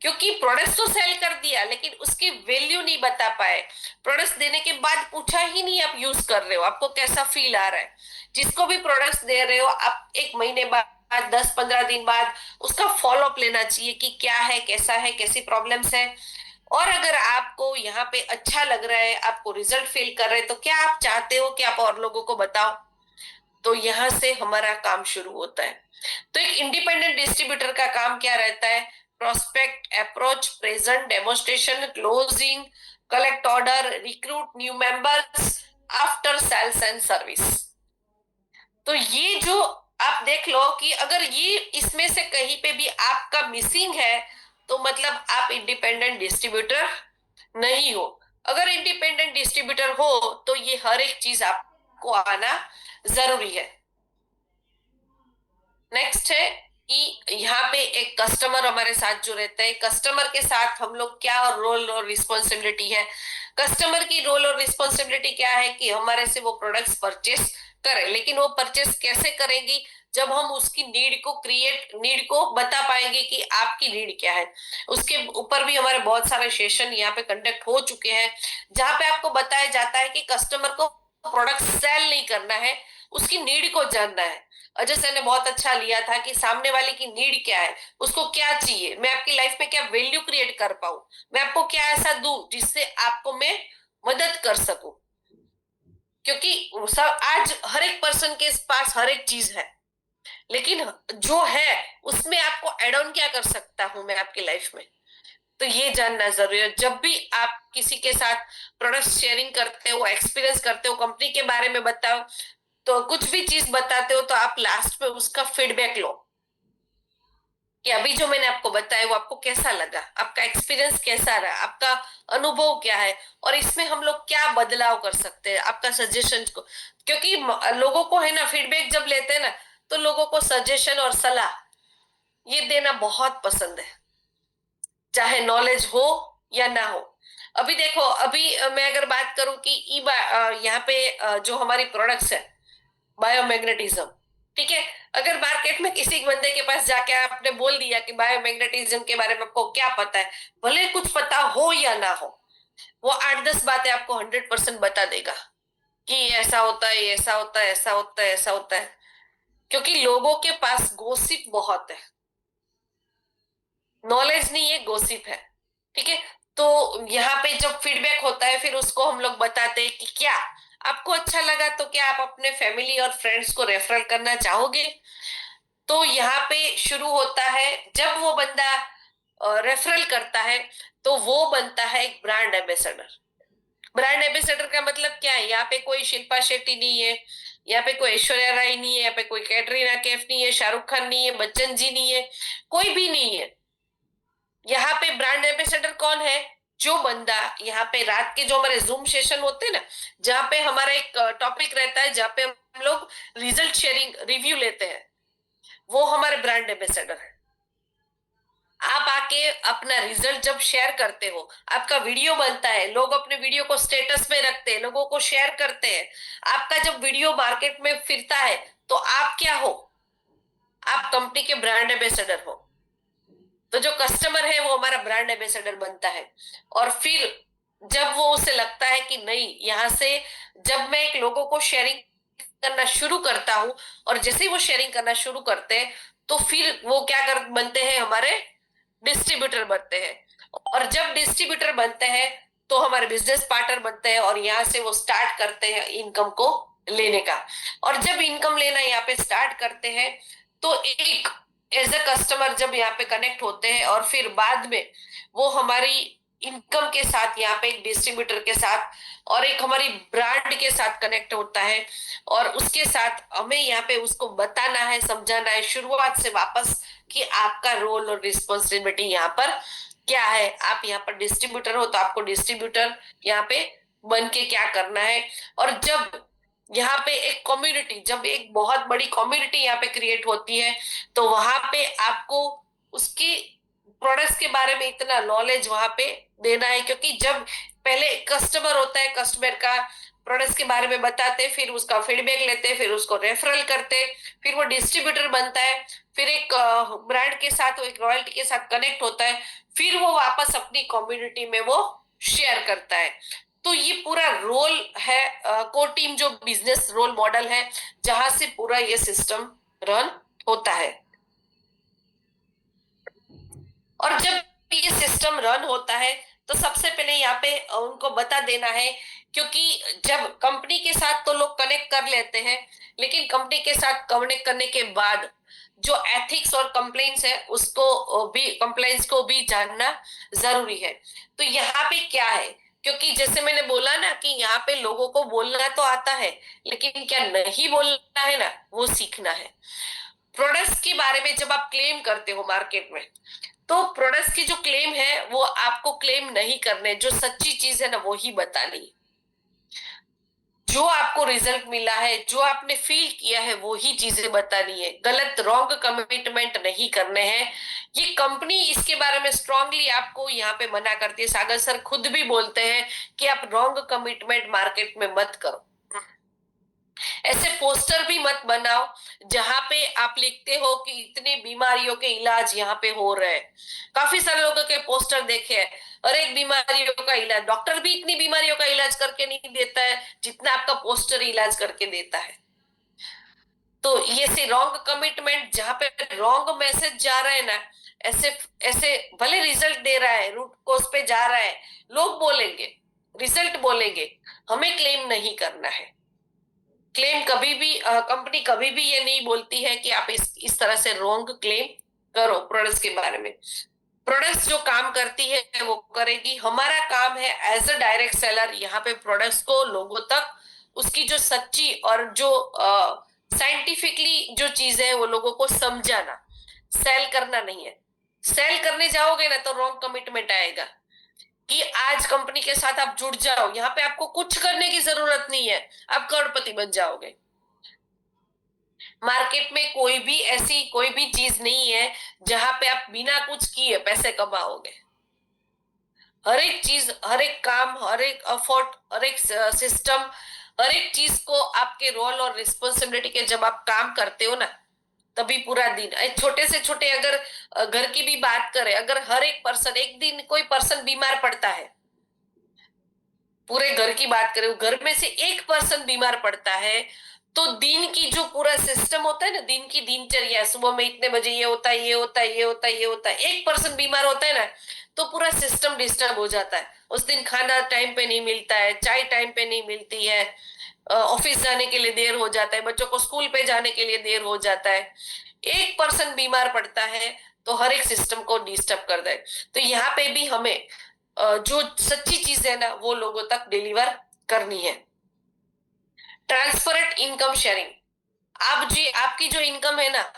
क्योंकि प्रोडक्ट्स तो सेल कर दिया लेकिन उसकी वैल्यू नहीं बता पाए। प्रोडक्ट्स देने के बाद पूछा ही नहीं आप यूज कर रहे हो, आपको कैसा फील आ रहा है। जिसको भी प्रोडक्ट्स दे रहे हो आप 1 महीने बाद 10 15 दिन बाद उसका फॉलोअप लेना चाहिए कि क्या है, कैसा है, कैसी प्रॉब्लम्स है, और अगर आपको यहाँ पे अच्छा लग रहा है, आपको रिजल्ट फील कर रहे हैं, तो क्या आप चाहते हो कि आप और लोगों को बताओ? तो यहाँ से हमारा काम शुरू होता है। तो एक इंडिपेंडेंट डिस्ट्रीब्यूटर का काम क्या रहता है? Prospect, approach, present, demonstration, closing, collect order, recruit new members, after sales and service. तो ये जो आप देख लो कि अगर ये इसमें से कहीं पे भी आपका मिसिंग है, तो मतलब आप इंडिपेंडेंट डिस्ट्रीब्यूटर नहीं हो। अगर इंडिपेंडेंट डिस्ट्रीब्यूटर हो तो ये हर एक चीज आपको आना जरूरी है। नेक्स्ट है कि यहाँ पे एक कस्टमर हमारे साथ जो रहता है, कस्टमर के साथ हम लोग क्या और रोल और रिस्पॉन्सिबिलिटी है। कस्टमर की रोल और रिस्पॉन्सिबिलिटी क्या है कि हमारे से वो प्रोडक्ट्स परचेस करें, लेकिन वो परचेस कैसे करेंगी? जब हम उसकी नीड को बता पाएंगे कि आपकी नीड क्या है। उसके ऊपर भी हमारे बहुत सारे सेशन यहाँ पे कंडक्ट हो चुके हैं, जहाँ पे आपको बताया जाता है कि कस्टमर को प्रोडक्ट सेल नहीं करना है, उसकी नीड को जानना है। अजय सर ने बहुत अच्छा लिया था कि सामने वाले की नीड क्या है, उसको क्या चाहिए, मैं आपकी लाइफ में क्या वैल्यू क्रिएट कर पाऊं, मैं आपको क्या ऐसा दूं जिससे आपको मैं मदद कर सकूं। क्योंकि सब आज हर एक पर्सन के पास हर एक चीज है, लेकिन जो है उसमें आपको एड ऑन क्या कर सकता हूं मैं आपकी लाइफ में। तो ये जानना जरूरी है। जब भी आप किसी के साथ प्रोडक्ट शेयरिंग करते हो, एक्सपीरियंस करते हो, कंपनी के बारे में बताओ, तो कुछ भी चीज बताते हो, तो आप लास्ट में उसका फीडबैक लो कि अभी जो मैंने आपको बताया वो आपको कैसा लगा, आपका एक्सपीरियंस कैसा रहा, आपका अनुभव क्या है, और इसमें हम लोग क्या बदलाव कर सकते हैं, आपका सजेशन को। क्योंकि लोगों को है ना, फीडबैक जब लेते हैं ना, तो लोगों को सजेशन और सलाह ये देना बहुत पसंद है, चाहे नॉलेज हो या ना हो। अभी देखो, अभी मैं अगर बात करूं कि यहाँ पे जो हमारी प्रोडक्ट्स है, बायोमैग्नेटिज्म, ठीक है। अगर मार्केट में किसी बंदे के पास जाके आपने बोल दिया कि बायोमैग्नेटिज्म के बारे में आपको क्या पता है, भले कुछ पता हो या ना हो, वो 8-10 बातें आपको 100% बता देगा कि ये ऐसा होता है, ये ऐसा होता है, ऐसा होता है, ऐसा होता है। क्योंकि लोगों के पास गॉसिप बहुत है, नॉलेज नहीं है, गॉसिप है, ठीक है। तो यहाँ पे जब फीडबैक होता है, फिर उसको हम लोग बताते हैं कि क्या आपको अच्छा लगा, तो क्या आप अपने फैमिली और फ्रेंड्स को रेफरल करना चाहोगे। तो यहाँ पे शुरू होता है, जब वो बंदा रेफरल करता है तो वो बनता है एक ब्रांड एम्बेसडर। ब्रांड एम्बेसडर का मतलब क्या है? यहाँ पे कोई शिल्पा शेट्टी नहीं है, यहाँ पे कोई ऐश्वर्या राय नहीं है, यहाँ पे कोई कैटरीना कैफ नहीं है, शाहरुख खान नहीं है, बच्चन जी नहीं है, कोई भी नहीं है। यहाँ पे ब्रांड एम्बेसडर कौन है? जो बंदा यहाँ पे रात के जो हमारे जूम सेशन होते हैं ना, जहाँ पे हमारा एक टॉपिक रहता है, जहाँ पे हम लोग रिजल्ट शेयरिंग रिव्यू लेते हैं, वो हमारे ब्रांड एम्बेसडर है। आप आके अपना रिजल्ट जब शेयर करते हो, आपका वीडियो बनता है, लोग अपने वीडियो को स्टेटस में रखते हैं, लोगों को शेयर करते हैं, आपका जब वीडियो मार्केट में फिरता है, तो आप क्या हो? आप कंपनी के ब्रांड एम्बेसडर हो। तो जो कस्टमर है वो हमारा ब्रांड एम्बेसडर बनता है। और फिर जब वो उसे लगता है कि नहीं, यहाँ से जब मैं एक लोगों को शेयरिंग करना शुरू करता हूं, और जैसे ही वो शेयरिंग करना शुरू करते हैं, तो फिर वो क्या कर बनते हैं? हमारे डिस्ट्रीब्यूटर बनते हैं। और जब डिस्ट्रीब्यूटर बनते हैं तो हमारे बिजनेस पार्टनर बनते हैं, और यहाँ से वो स्टार्ट करते हैं इनकम को लेने का। और जब इनकम लेना यहाँ पे स्टार्ट करते हैं, तो एक एज अ कस्टमर जब यहाँ पे कनेक्ट होते हैं, और फिर बाद में वो हमारी इनकम के साथ यहाँ पे एक डिस्ट्रीब्यूटर के साथ और एक हमारी ब्रांड के साथ कनेक्ट होता है, और उसके साथ हमें यहाँ पे उसको बताना है, समझाना है शुरुआत से वापस कि आपका रोल और रिस्पॉन्सिबिलिटी यहाँ पर क्या है। आप यहाँ पर डिस्ट्रीब्यूटर हो, तो आपको डिस्ट्रीब्यूटर यहाँ पे बन के क्या करना है। और जब यहाँ पे एक कम्युनिटी, जब एक बहुत बड़ी कम्युनिटी यहाँ पे क्रिएट होती है, तो वहां पे आपको उसकी प्रोडक्ट्स के बारे में इतना नॉलेज वहां पे देना है। क्योंकि जब पहले कस्टमर होता है, कस्टमर का प्रोडक्ट्स के बारे में बताते, फिर उसका फीडबैक लेते, फिर उसको रेफरल करते, फिर वो डिस्ट्रीब्यूटर बनता है, फिर एक ब्रांड के साथ, वो एक रॉयल्टी के साथ कनेक्ट होता है, फिर वो वापस अपनी कम्युनिटी में वो शेयर करता है। तो ये पूरा रोल है, कोर टीम जो बिजनेस रोल मॉडल है, जहां से पूरा ये सिस्टम रन होता है। और जब ये सिस्टम रन होता है, तो सबसे पहले यहाँ पे उनको बता देना है, क्योंकि जब कंपनी के साथ तो लोग कनेक्ट कर लेते हैं, लेकिन कंपनी के साथ कनेक्ट करने के बाद जो एथिक्स और कंप्लेंट्स है उसको भी, कंप्लेंट्स को भी जानना जरूरी है। तो यहाँ पे क्या है, क्योंकि जैसे मैंने बोला ना कि यहाँ पे लोगों को बोलना तो आता है, लेकिन क्या नहीं बोलना है ना, वो सीखना है। प्रोडक्ट्स के बारे में जब आप क्लेम करते हो मार्केट में, तो प्रोडक्ट्स की जो क्लेम है वो आपको क्लेम नहीं करने, जो सच्ची चीज है ना वो ही बतानी। जो आपको रिजल्ट मिला है, जो आपने फील किया है, वो ही चीजें बतानी है। गलत रॉन्ग कमिटमेंट नहीं करने हैं। ये कंपनी इसके बारे में स्ट्रांगली आपको यहाँ पे मना करती है। सागर सर खुद भी बोलते हैं कि आप रॉन्ग कमिटमेंट मार्केट में मत करो। ऐसे पोस्टर भी मत बनाओ जहां पे आप लिखते हो कि इतनी बीमारियों के इलाज यहाँ पे हो रहे हैं। काफी सारे लोगों के पोस्टर देखे हैं, हर एक बीमारियों का इलाज, डॉक्टर भी इतनी बीमारियों का इलाज करके नहीं देता है जितना आपका पोस्टर इलाज करके देता है। तो ये से रॉन्ग कमिटमेंट, जहां पे रॉन्ग मैसेज जा रहा है ना, ऐसे ऐसे भले रिजल्ट दे रहा है, रूट कोज पे जा रहा है, लोग बोलेंगे, रिजल्ट बोलेंगे, हमें क्लेम नहीं करना है। क्लेम कभी भी कंपनी कभी भी ये नहीं बोलती है कि आप इस तरह से रॉन्ग क्लेम करो प्रोडक्ट्स के बारे में। प्रोडक्ट्स जो काम करती है वो करेगी। हमारा काम है एज अ डायरेक्ट सेलर यहाँ पे प्रोडक्ट्स को लोगों तक, उसकी जो सच्ची और जो साइंटिफिकली जो चीज है वो लोगों को समझाना, सेल करना नहीं है। सेल करने जाओगे ना तो रॉन्ग कमिटमेंट आएगा कि आज कंपनी के साथ आप जुड़ जाओ, यहाँ पे आपको कुछ करने की जरूरत नहीं है, आप करोड़पति बन जाओगे। मार्केट में कोई भी चीज नहीं है जहां पे आप बिना कुछ किए पैसे कमाओगे। हर एक चीज, हर एक काम, हर एक एफर्ट, हर एक सिस्टम, हर एक चीज को आपके रोल और रिस्पॉन्सिबिलिटी के जब आप काम करते हो ना, तभी पूरा दिन, छोटे से छोटे अगर घर की भी बात करें, अगर हर एक पर्सन, एक दिन कोई पर्सन बीमार पड़ता है, पूरे घर की बात करें, घर में से एक पर्सन बीमार पड़ता है, तो दिन की जो पूरा सिस्टम होता है ना, दिन की दिनचर्या, सुबह में इतने बजे ये होता है, ये होता है, ये होता है, ये होता है, एक पर्सन बीमार होता है ना, तो पूरा सिस्टम डिस्टर्ब हो जाता है। उस दिन खाना टाइम पे नहीं मिलता है, चाय टाइम पे नहीं मिलती है, ऑफिस जाने के लिए देर हो जाता है, बच्चों को स्कूल पे जाने के लिए देर हो जाता है। एक पर्सन बीमार पड़ता है तो हर एक सिस्टम को डिस्टर्ब कर दे। तो यहाँ पे भी हमें जो सच्ची चीज है ना वो लोगों तक डिलीवर करनी है। ट्रांसपेरेंट इनकम शेयरिंग, आप जी आपकी जो इनकम है ना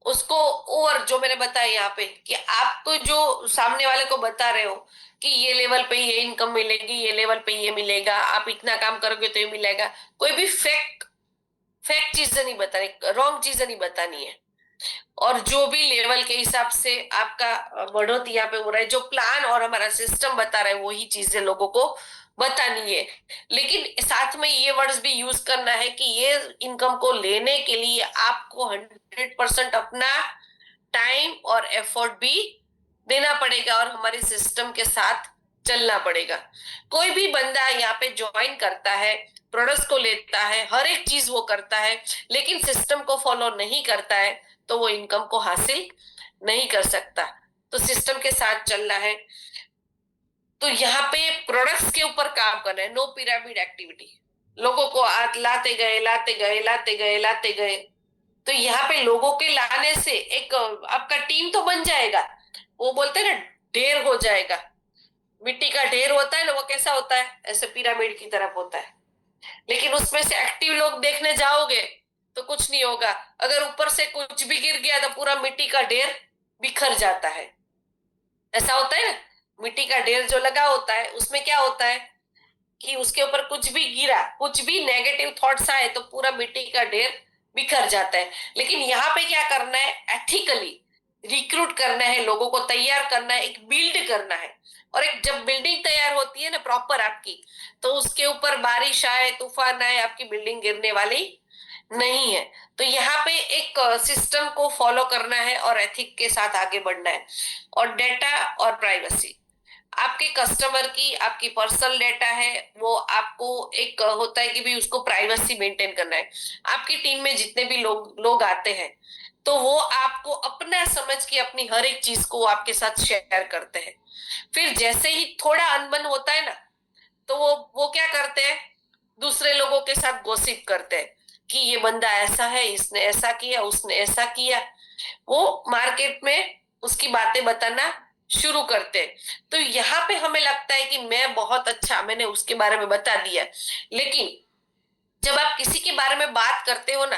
उसको, और जो मैंने बताया यहाँ पे कि आपको जो सामने वाले को बता रहे हो कि ये लेवल पे ये इनकम मिलेगी, ये लेवल पे ये मिलेगा, आप इतना काम करोगे तो ये मिलेगा, कोई भी फेक फेक चीजें नहीं बतानी, रॉन्ग चीजें नहीं बतानी है। और जो भी लेवल के हिसाब से आपका बढ़ोतरी यहाँ पे हो रहा है, जो प्लान और हमारा सिस्टम बता रहा है वही चीजें लोगों को बतानी है। लेकिन साथ में ये वर्ड्स भी यूज करना है कि ये इनकम को लेने के लिए आपको 100% अपना टाइम और एफर्ट भी देना पड़ेगा और हमारे सिस्टम के साथ चलना पड़ेगा। कोई भी बंदा यहाँ पे ज्वाइन करता है, प्रोडक्ट्स को लेता है, हर एक चीज वो करता है, लेकिन सिस्टम को फॉलो नहीं करता है तो वो इनकम को हासिल नहीं कर सकता। तो सिस्टम के साथ चलना है। तो यहाँ पे प्रोडक्ट्स के ऊपर काम करना है, नो पिरामिड एक्टिविटी। लोगों को लाते गए, लाते गए, लाते गए, लाते गए, तो यहाँ पे लोगों के लाने से एक आपका टीम तो बन जाएगा। वो बोलते हैं ना, ढेर हो जाएगा। मिट्टी का ढेर होता है ना, वो कैसा होता है, ऐसे पिरामिड की तरफ होता है। लेकिन उसमें से एक्टिव लोग देखने जाओगे तो कुछ नहीं होगा। अगर ऊपर से कुछ भी गिर गया तो पूरा मिट्टी का ढेर बिखर जाता है। ऐसा होता है ना, मिट्टी का ढेर जो लगा होता है उसमें क्या होता है कि उसके ऊपर कुछ भी गिरा, कुछ भी नेगेटिव थॉट्स आए तो पूरा मिट्टी का ढेर बिखर जाता है। लेकिन यहाँ पे क्या करना है, एथिकली रिक्रूट करना है, लोगों को तैयार करना है, एक बिल्ड करना है। और एक जब बिल्डिंग तैयार होती है ना प्रॉपर आपकी, तो उसके ऊपर बारिश आए, तूफान आए, आपकी बिल्डिंग गिरने वाली नहीं है। तो यहाँ पे एक सिस्टम को फॉलो करना है और एथिक के साथ आगे बढ़ना है। और डेटा और प्राइवेसी, आपके कस्टमर की, आपकी पर्सनल डेटा है, वो आपको एक होता है कि भी उसको प्राइवेसी मेंटेन करना है। आपकी टीम में जितने भी लोग आते हैं तो वो आपको अपना समझ के अपनी हर एक चीज को आपके साथ शेयर करते हैं। फिर जैसे ही थोड़ा अनबन होता है ना, तो वो क्या करते हैं, दूसरे लोगों के साथ गॉसिप करते हैं कि ये बंदा ऐसा है, इसने ऐसा किया, उसने ऐसा किया। वो मार्केट में उसकी बातें बताना शुरू करते हैं। तो यहाँ पे हमें लगता है कि मैं बहुत अच्छा, मैंने उसके बारे में बता दिया। लेकिन जब आप किसी के बारे में बात करते हो ना,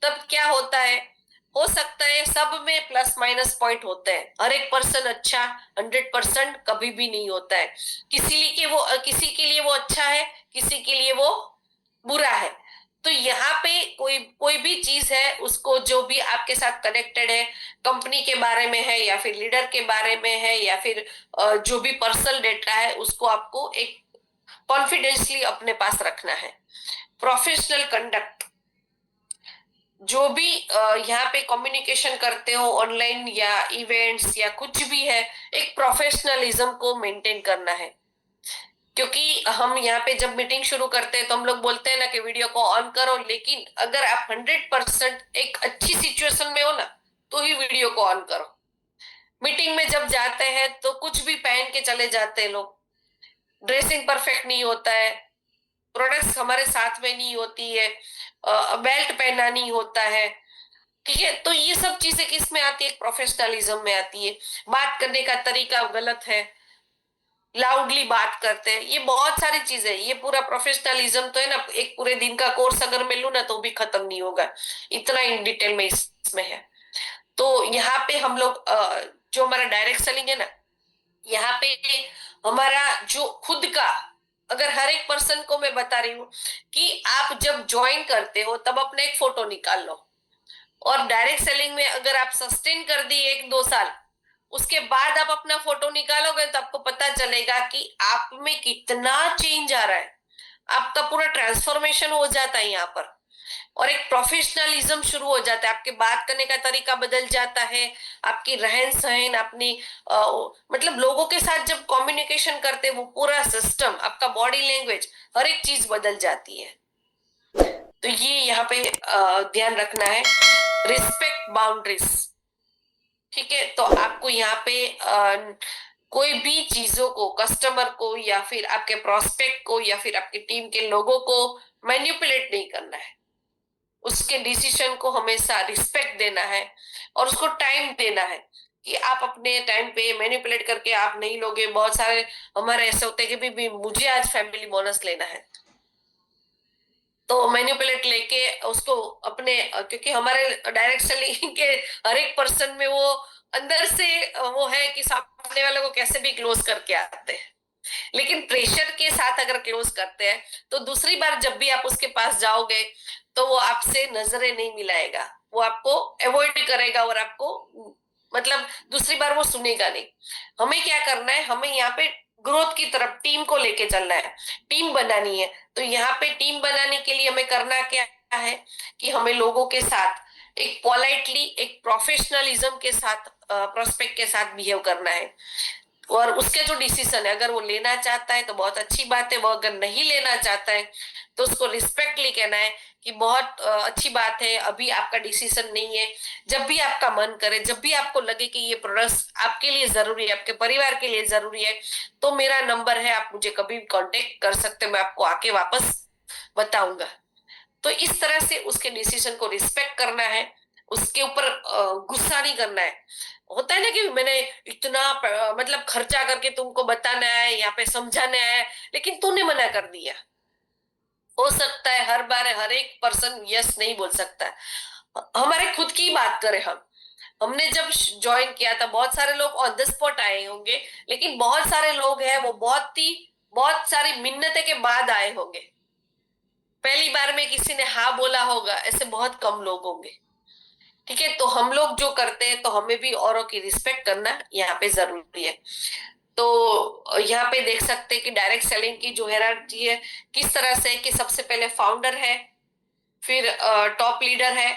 तब क्या होता है, हो सकता है सब में प्लस माइनस पॉइंट होते हैं। हर एक पर्सन अच्छा 100% कभी भी नहीं होता है। किसी के लिए वो अच्छा है, किसी के लिए वो बुरा है। तो यहाँ पे कोई कोई भी चीज है, उसको जो भी आपके साथ कनेक्टेड है, कंपनी के बारे में है या फिर लीडर के बारे में है या फिर जो भी पर्सनल डेटा है, उसको आपको एक कॉन्फिडेंसली अपने पास रखना है। प्रोफेशनल कंडक्ट, जो भी यहाँ पे कम्युनिकेशन करते हो ऑनलाइन या इवेंट्स या कुछ भी है, एक प्रोफेशनलिज्म को मेंटेन करना है। क्योंकि हम यहाँ पे जब मीटिंग शुरू करते हैं तो हम लोग बोलते हैं ना कि वीडियो को ऑन करो, लेकिन अगर आप 100% एक अच्छी सिचुएशन में हो ना, तो ही वीडियो को ऑन करो। मीटिंग में जब जाते हैं तो कुछ भी पहन के चले जाते हैं लोग, ड्रेसिंग परफेक्ट नहीं होता है, प्रोडक्ट्स हमारे साथ में नहीं होती है, बेल्ट पहना नहीं होता है। ठीक है, तो ये सब चीजें किस में आती है, प्रोफेशनलिज्म में आती है। बात करने का तरीका गलत है, लाउडली बात करते हैं, ये बहुत सारी चीजें, ये पूरा प्रोफेशनलिज्म तो है ना, एक पूरे दिन का कोर्स अगर मैं लूँ ना तो भी खत्म नहीं होगा, इतना इन डिटेल में इसमें है। तो यहाँ पे हम लोग जो हमारा डायरेक्ट सेलिंग है ना, यहाँ पे हमारा जो खुद का, अगर हर एक पर्सन को मैं बता रही हूँ कि आप जब ज्वाइन करते हो तब अपना एक फोटो निकाल लो, और डायरेक्ट सेलिंग में अगर आप सस्टेन कर दी 1-2 साल, उसके बाद आप अपना फोटो निकालोगे तो आपको पता चलेगा कि आप में कितना चेंज आ रहा है। आपका पूरा ट्रांसफॉर्मेशन हो जाता है यहाँ पर, और एक प्रोफेशनलिज्म शुरू हो जाता है। आपके बात करने का तरीका बदल जाता है, आपकी रहन सहन, अपनी मतलब लोगों के साथ जब कम्युनिकेशन करते हैं, वो पूरा सिस्टम, आपका बॉडी लैंग्वेज, हर एक चीज बदल जाती है। तो ये यहाँ पे ध्यान रखना है, रिस्पेक्ट बाउंड्रीज। ठीक है, तो आपको यहाँ पे कोई भी चीजों को, कस्टमर को या फिर आपके प्रोस्पेक्ट को या फिर आपकी टीम के लोगों को मैनिपुलेट नहीं करना है। उसके डिसीजन को हमेशा रिस्पेक्ट देना है और उसको टाइम देना है कि आप अपने टाइम पे मैनिपुलेट करके आप नहीं लोगे। बहुत सारे हमारे ऐसे होते हैं कि भी मुझे आज फैमिली बोनस लेना है, तो मैनिपुलेट लेके उसको अपने, क्योंकि हमारे डायरेक्ट सेलिंग के हर एक पर्सन में वो अंदर से वो है कि सामने वाले को कैसे भी क्लोज करके आते हैं। लेकिन प्रेशर के साथ अगर क्लोज करते हैं तो दूसरी बार जब भी आप उसके पास जाओगे तो वो आपसे नजरें नहीं मिलाएगा, वो आपको अवॉइड करेगा और आपको मतलब दूसरी बार वो सुनेगा नहीं। हमें क्या करना है, हमें यहाँ पे ग्रोथ की तरफ टीम को लेके चलना है, टीम बनानी है। तो यहाँ पे टीम बनाने के लिए हमें करना क्या है कि हमें लोगों के साथ एक पोलाइटली, एक प्रोफेशनलिज्म के साथ, प्रोस्पेक्ट के साथ बिहेव करना है। और उसके जो डिसीजन है, अगर वो लेना चाहता है तो बहुत अच्छी बात है, वो अगर नहीं लेना चाहता है तो उसको रिस्पेक्टली कहना है कि बहुत अच्छी बात है, अभी आपका डिसीजन नहीं है। जब भी आपका मन करे, जब भी आपको लगे कि ये प्रोडक्ट आपके लिए जरूरी है, आपके परिवार के लिए जरूरी है, तो मेरा नंबर है, आप मुझे कभी भी कांटेक्ट कर सकते हो, मैं आपको आके वापस बताऊंगा। तो इस तरह से उसके डिसीजन को रिस्पेक्ट करना है, उसके ऊपर गुस्सा नहीं करना है। होता है ना कि मैंने इतना मतलब खर्चा करके तुमको बताना है, यहाँ पे समझाना है, लेकिन तूने मना कर दिया। हो सकता है हर बार हर एक पर्सन यस नहीं बोल सकता है। हमारे खुद की बात करें, हमने जब ज्वाइन किया था बहुत सारे लोग ऑन द स्पॉट आए होंगे, लेकिन बहुत सारे लोग हैं वो बहुत सारी मिन्नतें के बाद आए होंगे। पहली बार में किसी ने हाँ बोला होगा, ऐसे बहुत कम लोग होंगे। ठीक है, तो हम लोग जो करते हैं तो हमें भी औरों की रिस्पेक्ट करना यहाँ पे जरूरी है। तो यहाँ पे देख सकते हैं कि डायरेक्ट सेलिंग की जो हायरार्की है किस तरह से, कि सबसे पहले फाउंडर है, फिर टॉप लीडर है,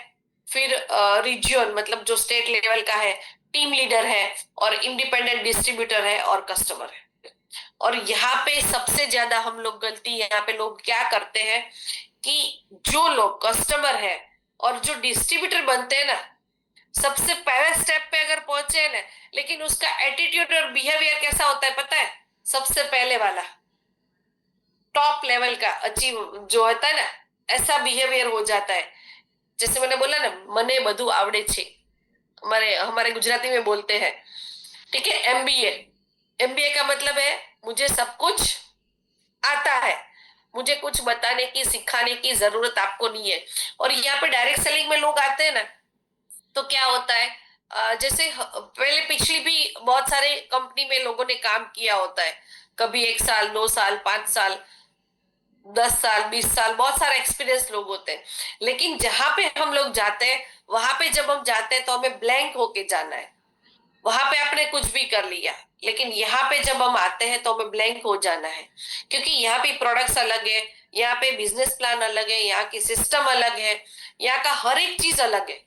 फिर रीजियन मतलब जो स्टेट लेवल का है, टीम लीडर है, और इंडिपेंडेंट डिस्ट्रीब्यूटर है, और कस्टमर है। और यहाँ पे सबसे ज्यादा हम लोग गलती, यहाँ पे लोग क्या करते हैं कि जो लोग कस्टमर है और जो डिस्ट्रीब्यूटर बनते हैं ना, सबसे पहले स्टेप पे अगर पहुंचे हैं ना, लेकिन उसका एटीट्यूड और बिहेवियर कैसा होता है पता है? सबसे पहले वाला टॉप लेवल का अचीव जो होता है ना, ऐसा बिहेवियर हो जाता है। जैसे मैंने बोला ना, मने બધું આવડે છે, हमारे हमारे गुजराती में बोलते हैं। ठीक है, एमबीए। एमबीए का मतलब है मुझे सब कुछ आता है, मुझे कुछ बताने की सिखाने की जरूरत आपको नहीं है। और यहाँ पे डायरेक्ट सेलिंग में लोग आते हैं ना, तो क्या होता है, जैसे पहले पिछली भी बहुत सारे कंपनी में लोगों ने काम किया होता है, कभी 1 साल 2 साल 5 साल 10 साल 20 साल, बहुत सारे एक्सपीरियंस लोग होते हैं। लेकिन जहां पे हम लोग जाते हैं, वहां पे जब हम जाते हैं तो हमें ब्लैंक होके जाना है। वहां पे आपने कुछ भी कर लिया, लेकिन यहाँ पे जब हम आते हैं तो हमें ब्लैंक हो जाना है, क्योंकि यहाँ पे प्रोडक्ट्स अलग है, यहाँ पे बिजनेस प्लान अलग है, यहाँ की सिस्टम अलग है, यहाँ का हर एक चीज अलग है।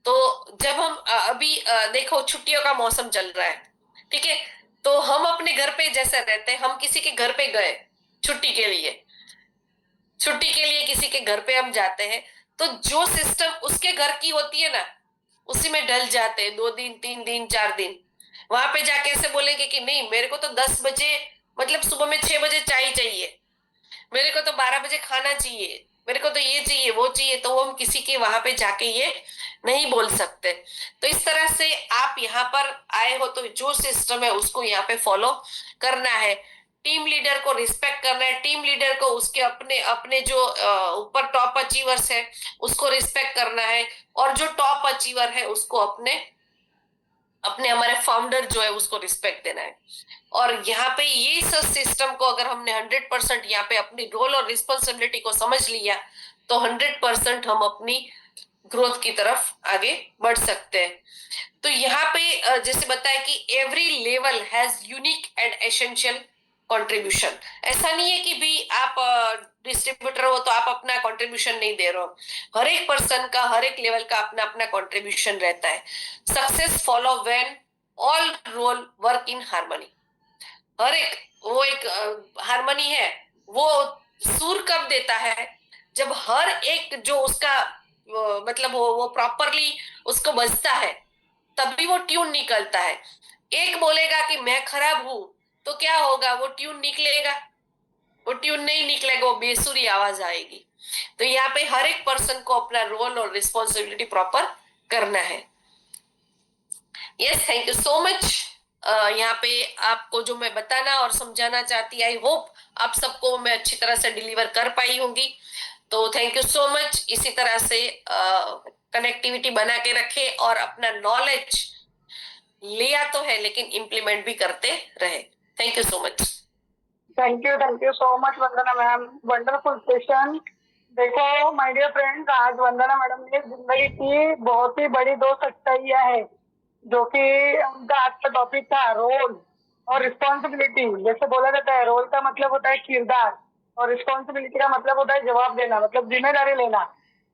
तो जब हम अभी देखो छुट्टियों का मौसम चल रहा है, ठीक है, तो हम अपने घर पे जैसे रहते हैं, हम किसी के घर पे गए छुट्टी के लिए, छुट्टी के लिए किसी के घर पे हम जाते हैं, तो जो सिस्टम उसके घर की होती है ना, उसी में ढल जाते हैं 2 दिन 3 दिन 4 दिन। वहां पे जाके ऐसे बोलेंगे कि नहीं, मेरे को तो 10 बजे, मतलब सुबह में 6 बजे चाय चाहिए, मेरे को तो 12 बजे खाना चाहिए, मेरे को तो ये चाहिए वो चाहिए, तो वो हम किसी के वहां पे जाके ये नहीं बोल सकते। तो इस तरह से आप यहाँ पर आए हो तो जो सिस्टम है उसको यहाँ पे फॉलो करना है। टीम लीडर को रिस्पेक्ट करना है, टीम लीडर को उसके अपने अपने जो ऊपर टॉप अचीवर्स है उसको रिस्पेक्ट करना है, और जो टॉप अचीवर है उसको अपने अपने हमारे फाउंडर जो है उसको रिस्पेक्ट देना है। और यहाँ पे ये सब सिस्टम को अगर हमने 100% यहाँ पे अपनी रोल और रिस्पॉन्सिबिलिटी को समझ लिया, तो 100% हम अपनी ग्रोथ की तरफ आगे बढ़ सकते हैं। तो यहाँ पे जैसे बताया कि every level has unique and essential contribution. ऐसा नहीं है कि भी आप डिस्ट्रीब्यूटर हो तो आप अपना कंट्रीब्यूशन नहीं दे रहे हो। हर एक पर्सन का, हर एक लेवल का अपना अपना कंट्रीब्यूशन रहता है। Success follow when all role work in harmony. हर एक, वो एक हार्मनी है, वो सुर कब देता है, जब हर एक जो उसका मतलब वो प्रॉपरली उसको बजता है, तभी वो ट्यून निकलता है। एक बोलेगा कि मैं खराब हूं, तो क्या होगा, वो ट्यून निकलेगा? वो ट्यून नहीं निकलेगा, वो बेसुरी आवाज आएगी। तो यहाँ पे हर एक पर्सन को अपना रोल और रिस्पॉन्सिबिलिटी प्रॉपर करना है। Yes, thank you so much. यहाँ पे आपको जो मैं बताना और समझाना चाहती, आई होप आप सबको मैं अच्छी तरह से डिलीवर कर पाई होंगी। तो थैंक यू सो मच। इसी तरह से कनेक्टिविटी बना के रखे और अपना नॉलेज लिया तो है, लेकिन इम्प्लीमेंट भी करते रहे। Thank you so much. Thank you so much Vandana ma'am, wonderful session. देखो माय डियर फ्रेंड्स, आज वंदना मैडम ने जिंदगी की बहुत ही बड़ी 2 सच्चाइयां है, जो कि उनका आज का टॉपिक था रोल और रिस्पॉन्सिबिलिटी। जैसे बोला जाता है, रोल का मतलब होता है किरदार और रिस्पॉन्सिबिलिटी का मतलब होता है जवाब देना, मतलब जिम्मेदारी लेना।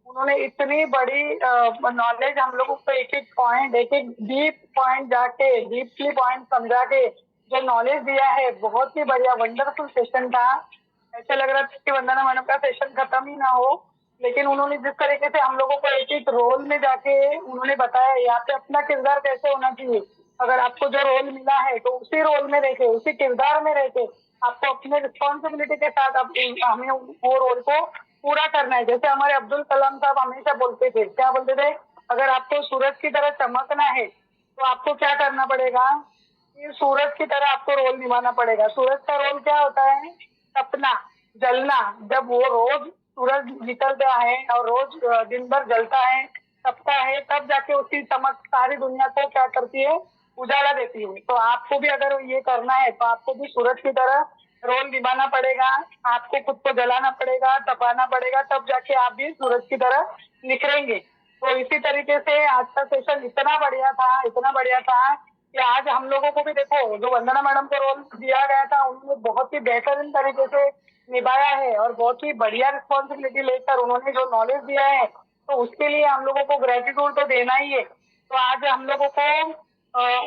उन्होंने इतनी बड़ी नॉलेज हम लोगों को एक एक पॉइंट, एक एक डीप पॉइंट जाके, डीपली पॉइंट समझा के जो नॉलेज दिया है, बहुत ही बढ़िया वंडरफुल सेशन था। ऐसे लग रहा था कि वंदना मैडम का सेशन खत्म ही ना हो, लेकिन उन्होंने जिस तरीके से हम लोगों को एक एक रोल में जाके उन्होंने बताया यहाँ पे अपना किरदार कैसे होना चाहिए। अगर आपको जो रोल मिला है तो उसी रोल में रह के, उसी किरदार में रह के आपको अपने रिस्पॉन्सिबिलिटी के साथ हमें वो रोल को पूरा करना है। जैसे हमारे अब्दुल कलाम साहब हमेशा बोलते थे, क्या बोलते थे, अगर आपको सूरज की तरह चमकना है तो आपको क्या करना पड़ेगा, कि सूरज की तरह आपको रोल निभाना पड़ेगा। सूरज का रोल क्या होता है, तपना, जलना। जब वो रोज सूरज निकलता है और रोज दिन भर जलता है, तपता है, तब जाके उसकी चमक सारी दुनिया को क्या करती है, उजाला देती है। तो आपको भी अगर ये करना है तो आपको भी सूरज की तरह रोल निभाना पड़ेगा, आपको खुद को जलाना पड़ेगा, तपाना पड़ेगा, तब जाके आप भी सूरज की तरह निखरेंगे। तो इसी तरीके से आज का सेशन इतना बढ़िया था, इतना बढ़िया था कि आज हम लोगों को भी देखो, जो वंदना मैडम को रोल दिया गया था उन्होंने बहुत ही बेहतरीन तरीके से निभाया है और बहुत ही बढ़िया रिस्पॉन्सिबिलिटी लेकर उन्होंने जो नॉलेज दिया है, तो उसके लिए हम लोगों को ग्रेटिट्यूड तो देना ही है। तो आज हम लोगों को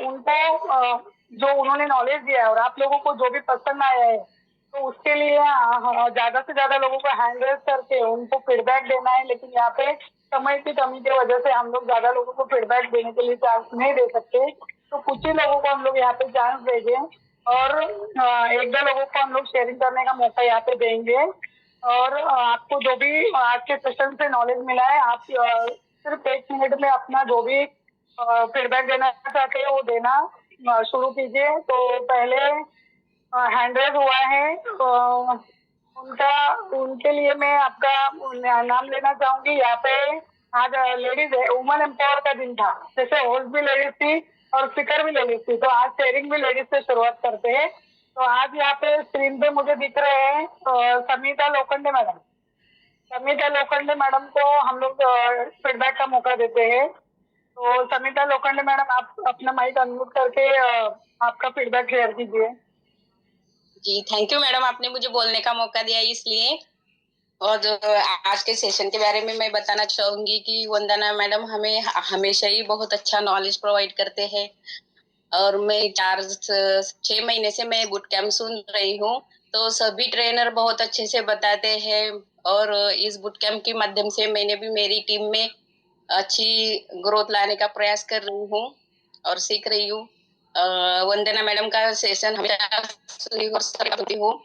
उनको जो उन्होंने नॉलेज दिया है और आप लोगों को जो भी पसंद आया है, तो उसके लिए ज्यादा से ज्यादा लोगों को हैंड रेज करके उनको फीडबैक देना है। लेकिन यहाँ पे समय की कमी की वजह से हम लोग ज्यादा लोगों को फीडबैक देने के लिए चांस नहीं दे सकते, तो कुछ ही लोगों को हम लोग यहाँ पे चांस देंगे और एक दो लोगों को हम लोग शेयरिंग करने का मौका यहाँ पे देंगे। और आपको जो भी आज के सेशन से नॉलेज मिला है, आप सिर्फ 1 मिनट में अपना जो भी फीडबैक देना चाहते हैं वो देना शुरू कीजिए। तो पहले हैंड रेज हुआ है, तो उनके लिए मैं आपका नाम लेना चाहूंगी। यहाँ पे आज लेडीज है, वुमन एम्पावर का दिन था, जैसे होस्ट भी लेडीज थी और स्पीकर भी लेडीज थी, तो आज शेयरिंग भी लेडीज से शुरुआत करते हैं। तो आज यहाँ पे स्क्रीन पे मुझे दिख रहे हैं समिता लोखंडे मैडम। समिता लोखंडे मैडम को हम लोग फीडबैक का मौका देते हैं। तो समिता लोखंडे मैडम, आप अपना माइक अनम्यूट करके आपका फीडबैक शेयर कीजिए। जी थैंक यू मैडम, आपने मुझे बोलने का मौका दिया इसलिए। और आज के सेशन के बारे में मैं बताना चाहूंगी कि वंदना मैडम हमें हमेशा ही बहुत अच्छा नॉलेज प्रोवाइड करते हैं। और मैं 6 महीने से मैं बूट कैंप सुन रही हूँ, तो सभी ट्रेनर बहुत अच्छे से बताते हैं। और इस बूट कैंप के माध्यम से मैंने भी मेरी टीम में अच्छी ग्रोथ लाने का प्रयास कर रही हूँ और सीख रही हूँ। वंदना मैडम का सेशन हमेशा सुनती हूँ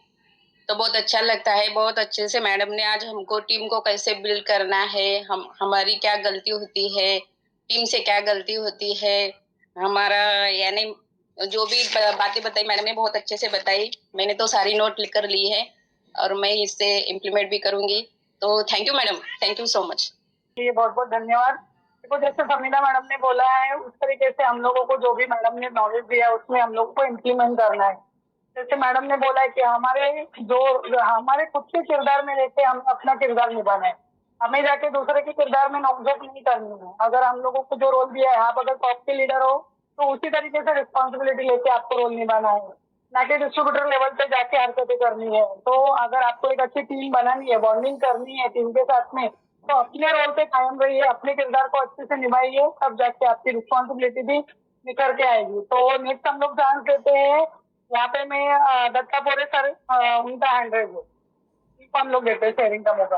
तो बहुत अच्छा लगता है। बहुत अच्छे से मैडम ने आज हमको टीम को कैसे बिल्ड करना है, हमारी क्या गलती होती है, टीम से क्या गलती होती है, हमारा यानी जो भी बातें बताई मैडम ने बहुत अच्छे से बताई। मैंने तो सारी नोट लिख कर ली है और मैं इससे इम्प्लीमेंट भी करूंगी। तो thank you madam, thank you so much. जी बहुत बहुत धन्यवाद। देखो, जैसे समीना मैडम ने बोला है उस तरीके से हम लोगों को जो भी मैडम ने नॉलेज दिया उसमें हम लोगों को इम्प्लीमेंट करना है। जैसे मैडम ने बोला है कि हमारे खुद के किरदार में रहते हम अपना किरदार निभाना है, हमें जाके दूसरे के किरदार में नोकझोंक नहीं करनी है। अगर हम लोगों को जो रोल दिया है, आप अगर टॉप के लीडर हो तो उसी तरीके से रिस्पॉन्सिबिलिटी लेके आपको रोल निभाना है, ना कि डिस्ट्रीब्यूटर लेवल पे जाके हरकतें करनी है। तो अगर आपको एक अच्छी टीम बनानी है, बॉन्डिंग करनी है टीम के साथ में, तो अपने रोल पे कायम रहिए, अपने किरदार को अच्छे से निभाइए, तब जाके आपकी रिस्पॉन्सिबिलिटी भी निखर के आएगी। तो नेक्स्ट हम लोग चांस देते हैं, यहाँ पे मैं दत्ता पोरे सर, उनका हैंड रेज है, हम लोग देते हैं शेयरिंग का मौका।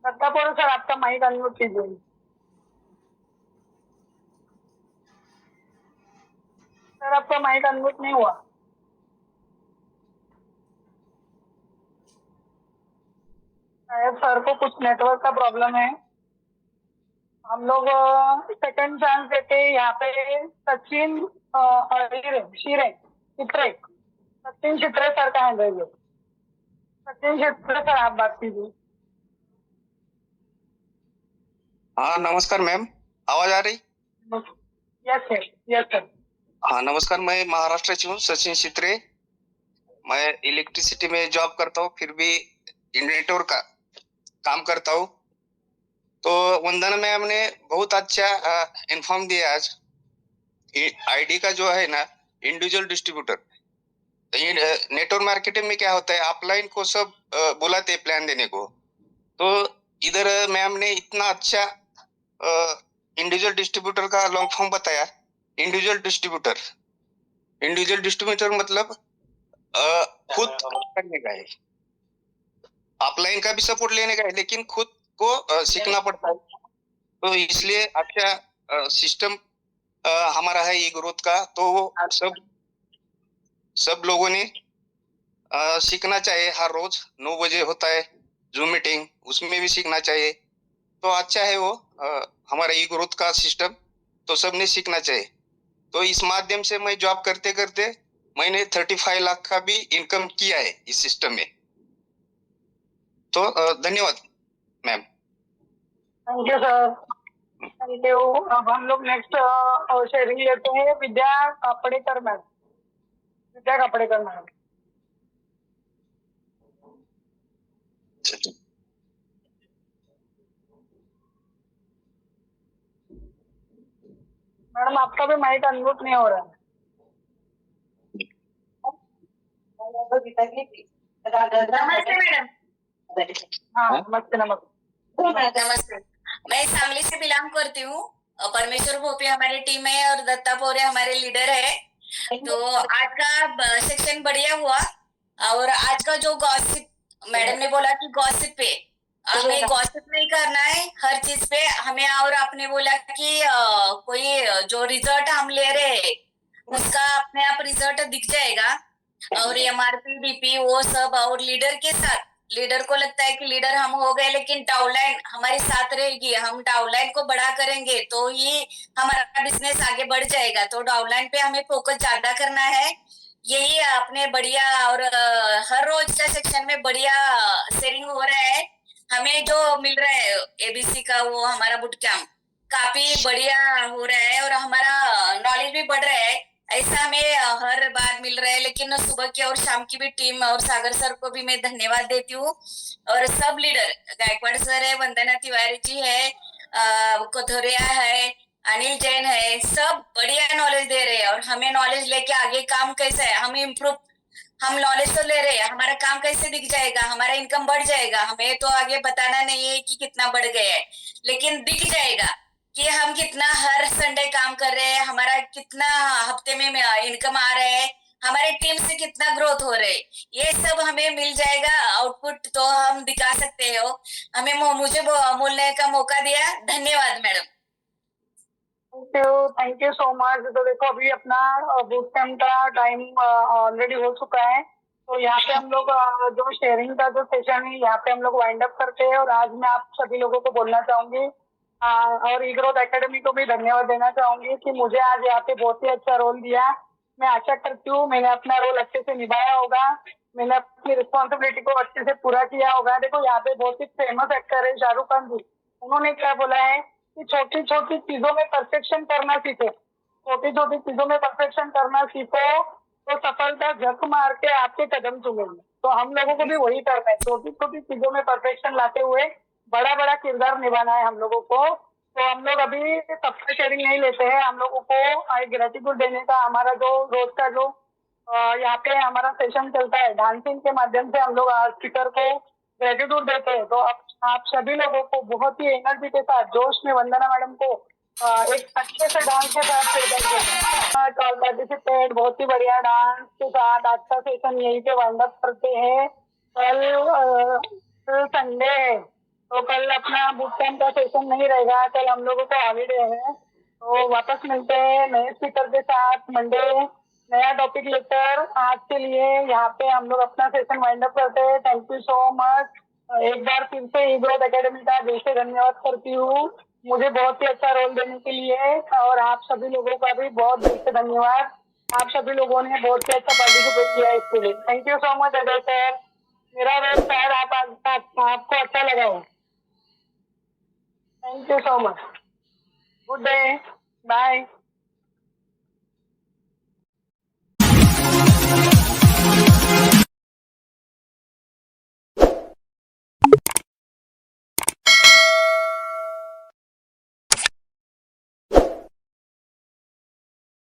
दत्ता पोरे सर, आपका माइक अनम्यूट कीजिए। सर आपका माइक अनम्यूट नहीं हुआ। शायद सर को कुछ नेटवर्क का प्रॉब्लम है। हम लोग सेकंड चांस देते हैं यहाँ पे सचिन सचिन चित्रे सर का हैंड रेज है। सचिन चित्रे सर, आप बात कीजिए। हाँ नमस्कार मैम, आवाज आ रही? Yes sir, yes sir. हाँ नमस्कार, मैं महाराष्ट्र से हूँ, सचिन चित्रे। मैं इलेक्ट्रिसिटी में जॉब करता हूँ, फिर भी जनरेटर का काम करता हूँ। तो वंदना मैम ने बहुत अच्छा इन्फॉर्म दिया आज। आईडी का जो है ना, इंडिविजुअल डिस्ट्रीब्यूटर, नेटवर्क मार्केटिंग में क्या होता है, ऑफलाइन को सब बुलाते हैं प्लान देने को। तो इधर मैम ने इतना अच्छा इंडिविजुअल डिस्ट्रीब्यूटर का लॉन्ग फॉर्म बताया। इंडिविजुअल डिस्ट्रीब्यूटर मतलब खुद करने का है, ऑफलाइन का भी सपोर्ट लेने का है, लेकिन खुद को सीखना पड़ता है। तो इसलिए अच्छा सिस्टम हमारा है ये ग्रोथ का। तो सब लोगों ने सीखना चाहिए। हर रोज 9 बजे होता है जूम मीटिंग, उसमें भी सीखना चाहिए। तो अच्छा है वो हमारा ई ग्रोथ का सिस्टम, तो सबने सीखना चाहिए। तो इस माध्यम से मैं जॉब करते करते मैंने 35 लाख का भी इनकम किया है इस सिस्टम में। तो धन्यवाद ma'am. Thank you sir, thank you. अब हम लोग नेक्स्ट शेयरिंग लेते हैं विद्या कापड़ेकर मैम। विद्या कापड़ेकर मैम। मैडम आपका भी माइक अनम्यूट नहीं हो रहा है। नमस्ते मैडम। हाँ नमस्ते। नमस्ते, मैं सांगली से बिलोंग करती हूँ। परमेश्वर भोपे हमारी टीम है और दत्ता पोरे हमारे लीडर है। तो आज का सेक्शन बढ़िया हुआ। और आज का जो गॉसिप मैडम ने बोला कि गॉसिप पे हमें गॉसिप नहीं करना है हर चीज पे हमें। और आपने बोला कि कोई जो रिजल्ट हम ले रहे हैं उसका अपने आप रिजल्ट दिख जाएगा। और एमआरपी डीपी वो सब और लीडर के साथ लीडर को लगता है कि लीडर हम हो गए लेकिन डाउनलाइन हमारे साथ रहेगी। हम डाउनलाइन को बड़ा करेंगे तो ही हमारा बिजनेस आगे बढ़ जाएगा। तो डाउनलाइन पे हमें फोकस ज्यादा करना है। यही आपने बढ़िया और हर रोज का सेक्शन में बढ़िया शेयरिंग हो रहा है। हमें जो मिल रहा है एबीसी का वो हमारा बुट कैंप काफी बढ़िया हो रहा है और हमारा नॉलेज भी बढ़ रहा है। ऐसा हमें हर बार मिल रहा है। लेकिन सुबह की और शाम की भी टीम और सागर सर को भी मैं धन्यवाद देती हूँ। और सब लीडर गायकवाड़ सर है, वंदना तिवारी जी है, कोथोरिया है, अनिल जैन है, सब बढ़िया नॉलेज दे रहे हैं। और हमें नॉलेज लेके आगे काम कैसा है हम इम्प्रूव हम नॉलेज तो ले रहे हैं हमारा काम कैसे दिख जाएगा हमारा इनकम बढ़ जाएगा। हमें तो आगे बताना नहीं है कि कितना बढ़ गया है लेकिन दिख जाएगा कि हम कितना हर संडे काम कर रहे हैं हमारा कितना हफ्ते में इनकम आ रहा है हमारे टीम से कितना ग्रोथ हो रहा है। ये सब हमें मिल जाएगा आउटपुट तो हम दिखा सकते हो। हमें मुझे बोलने का मौका दिया धन्यवाद madam. Thank you so much. तो देखो अभी अपना बूट कैंप का टाइम ऑलरेडी हो चुका है। तो यहाँ पे हम लोग जो शेयरिंग का जो सेशन है यहाँ पे हम लोग वाइंड अप करते हैं। और आज मैं आप सभी लोगों को बोलना चाहूंगी और ई ग्रोथ एकेडमी को भी धन्यवाद देना चाहूंगी कि मुझे आज यहाँ पे बहुत ही अच्छा रोल दिया। मैं आशा करती हूँ मैंने अपना रोल अच्छे से निभाया होगा। मैंने अपनी रिस्पॉन्सिबिलिटी को अच्छे से पूरा किया होगा। देखो यहाँ पे बहुत ही फेमस एक्टर है शाहरुख खान जी। उन्होंने क्या बोला है कि छोटी छोटी चीजों में परफेक्शन करना सीखो। छोटी छोटी चीजों में परफेक्शन करना सीखो तो सफलता झक मार के आपके कदम चुमेगी। तो हम लोगों को भी वही करना है। छोटी छोटी चीजों में परफेक्शन लाते हुए बड़ा बड़ा किरदार निभाना है हम लोगों को। तो हम लोग अभी सबका शेयरिंग नहीं लेते हैं। हम लोगों को एक ग्रेटिट्यूड देने का हमारा जो रोज का जो यहाँ पे हमारा सेशन चलता है डांसिंग के माध्यम से हम लोग स्पीकर को ग्रेटिट्यूड देते हैं। तो आप सभी लोगों को बहुत ही एनर्जी के साथ जोश में वंदना मैडम को एक अच्छे से डांस के साथ पार्टिसिपेट बहुत ही बढ़िया डांस के साथ आज का सेशन यहीं पे वाइंड अप करते हैं। कल संडे है तो कल अपना बुक कैंप का सेशन नहीं रहेगा। कल हम लोगों का हॉलीडे है। तो वापस मिलते हैं नए स्पीकर के साथ मंडे नया टॉपिक लेकर। आज के लिए यहाँ पे हम लोग अपना सेशन वाइंड अप करते हैं। Thank you so much. एक बार फिर से ई ग्रोथ एकेडमी का दिल से धन्यवाद करती हूँ मुझे बहुत ही अच्छा रोल देने के लिए। और आप सभी लोगों का भी बहुत दिल से धन्यवाद। आप सभी लोगों ने बहुत ही अच्छा पार्टिसिपेट किया इसके लिए। Thank you so much Ajay sir. मेरा रोल शायद आपको अच्छा लगा हो। Thank you so much. Good day. Bye.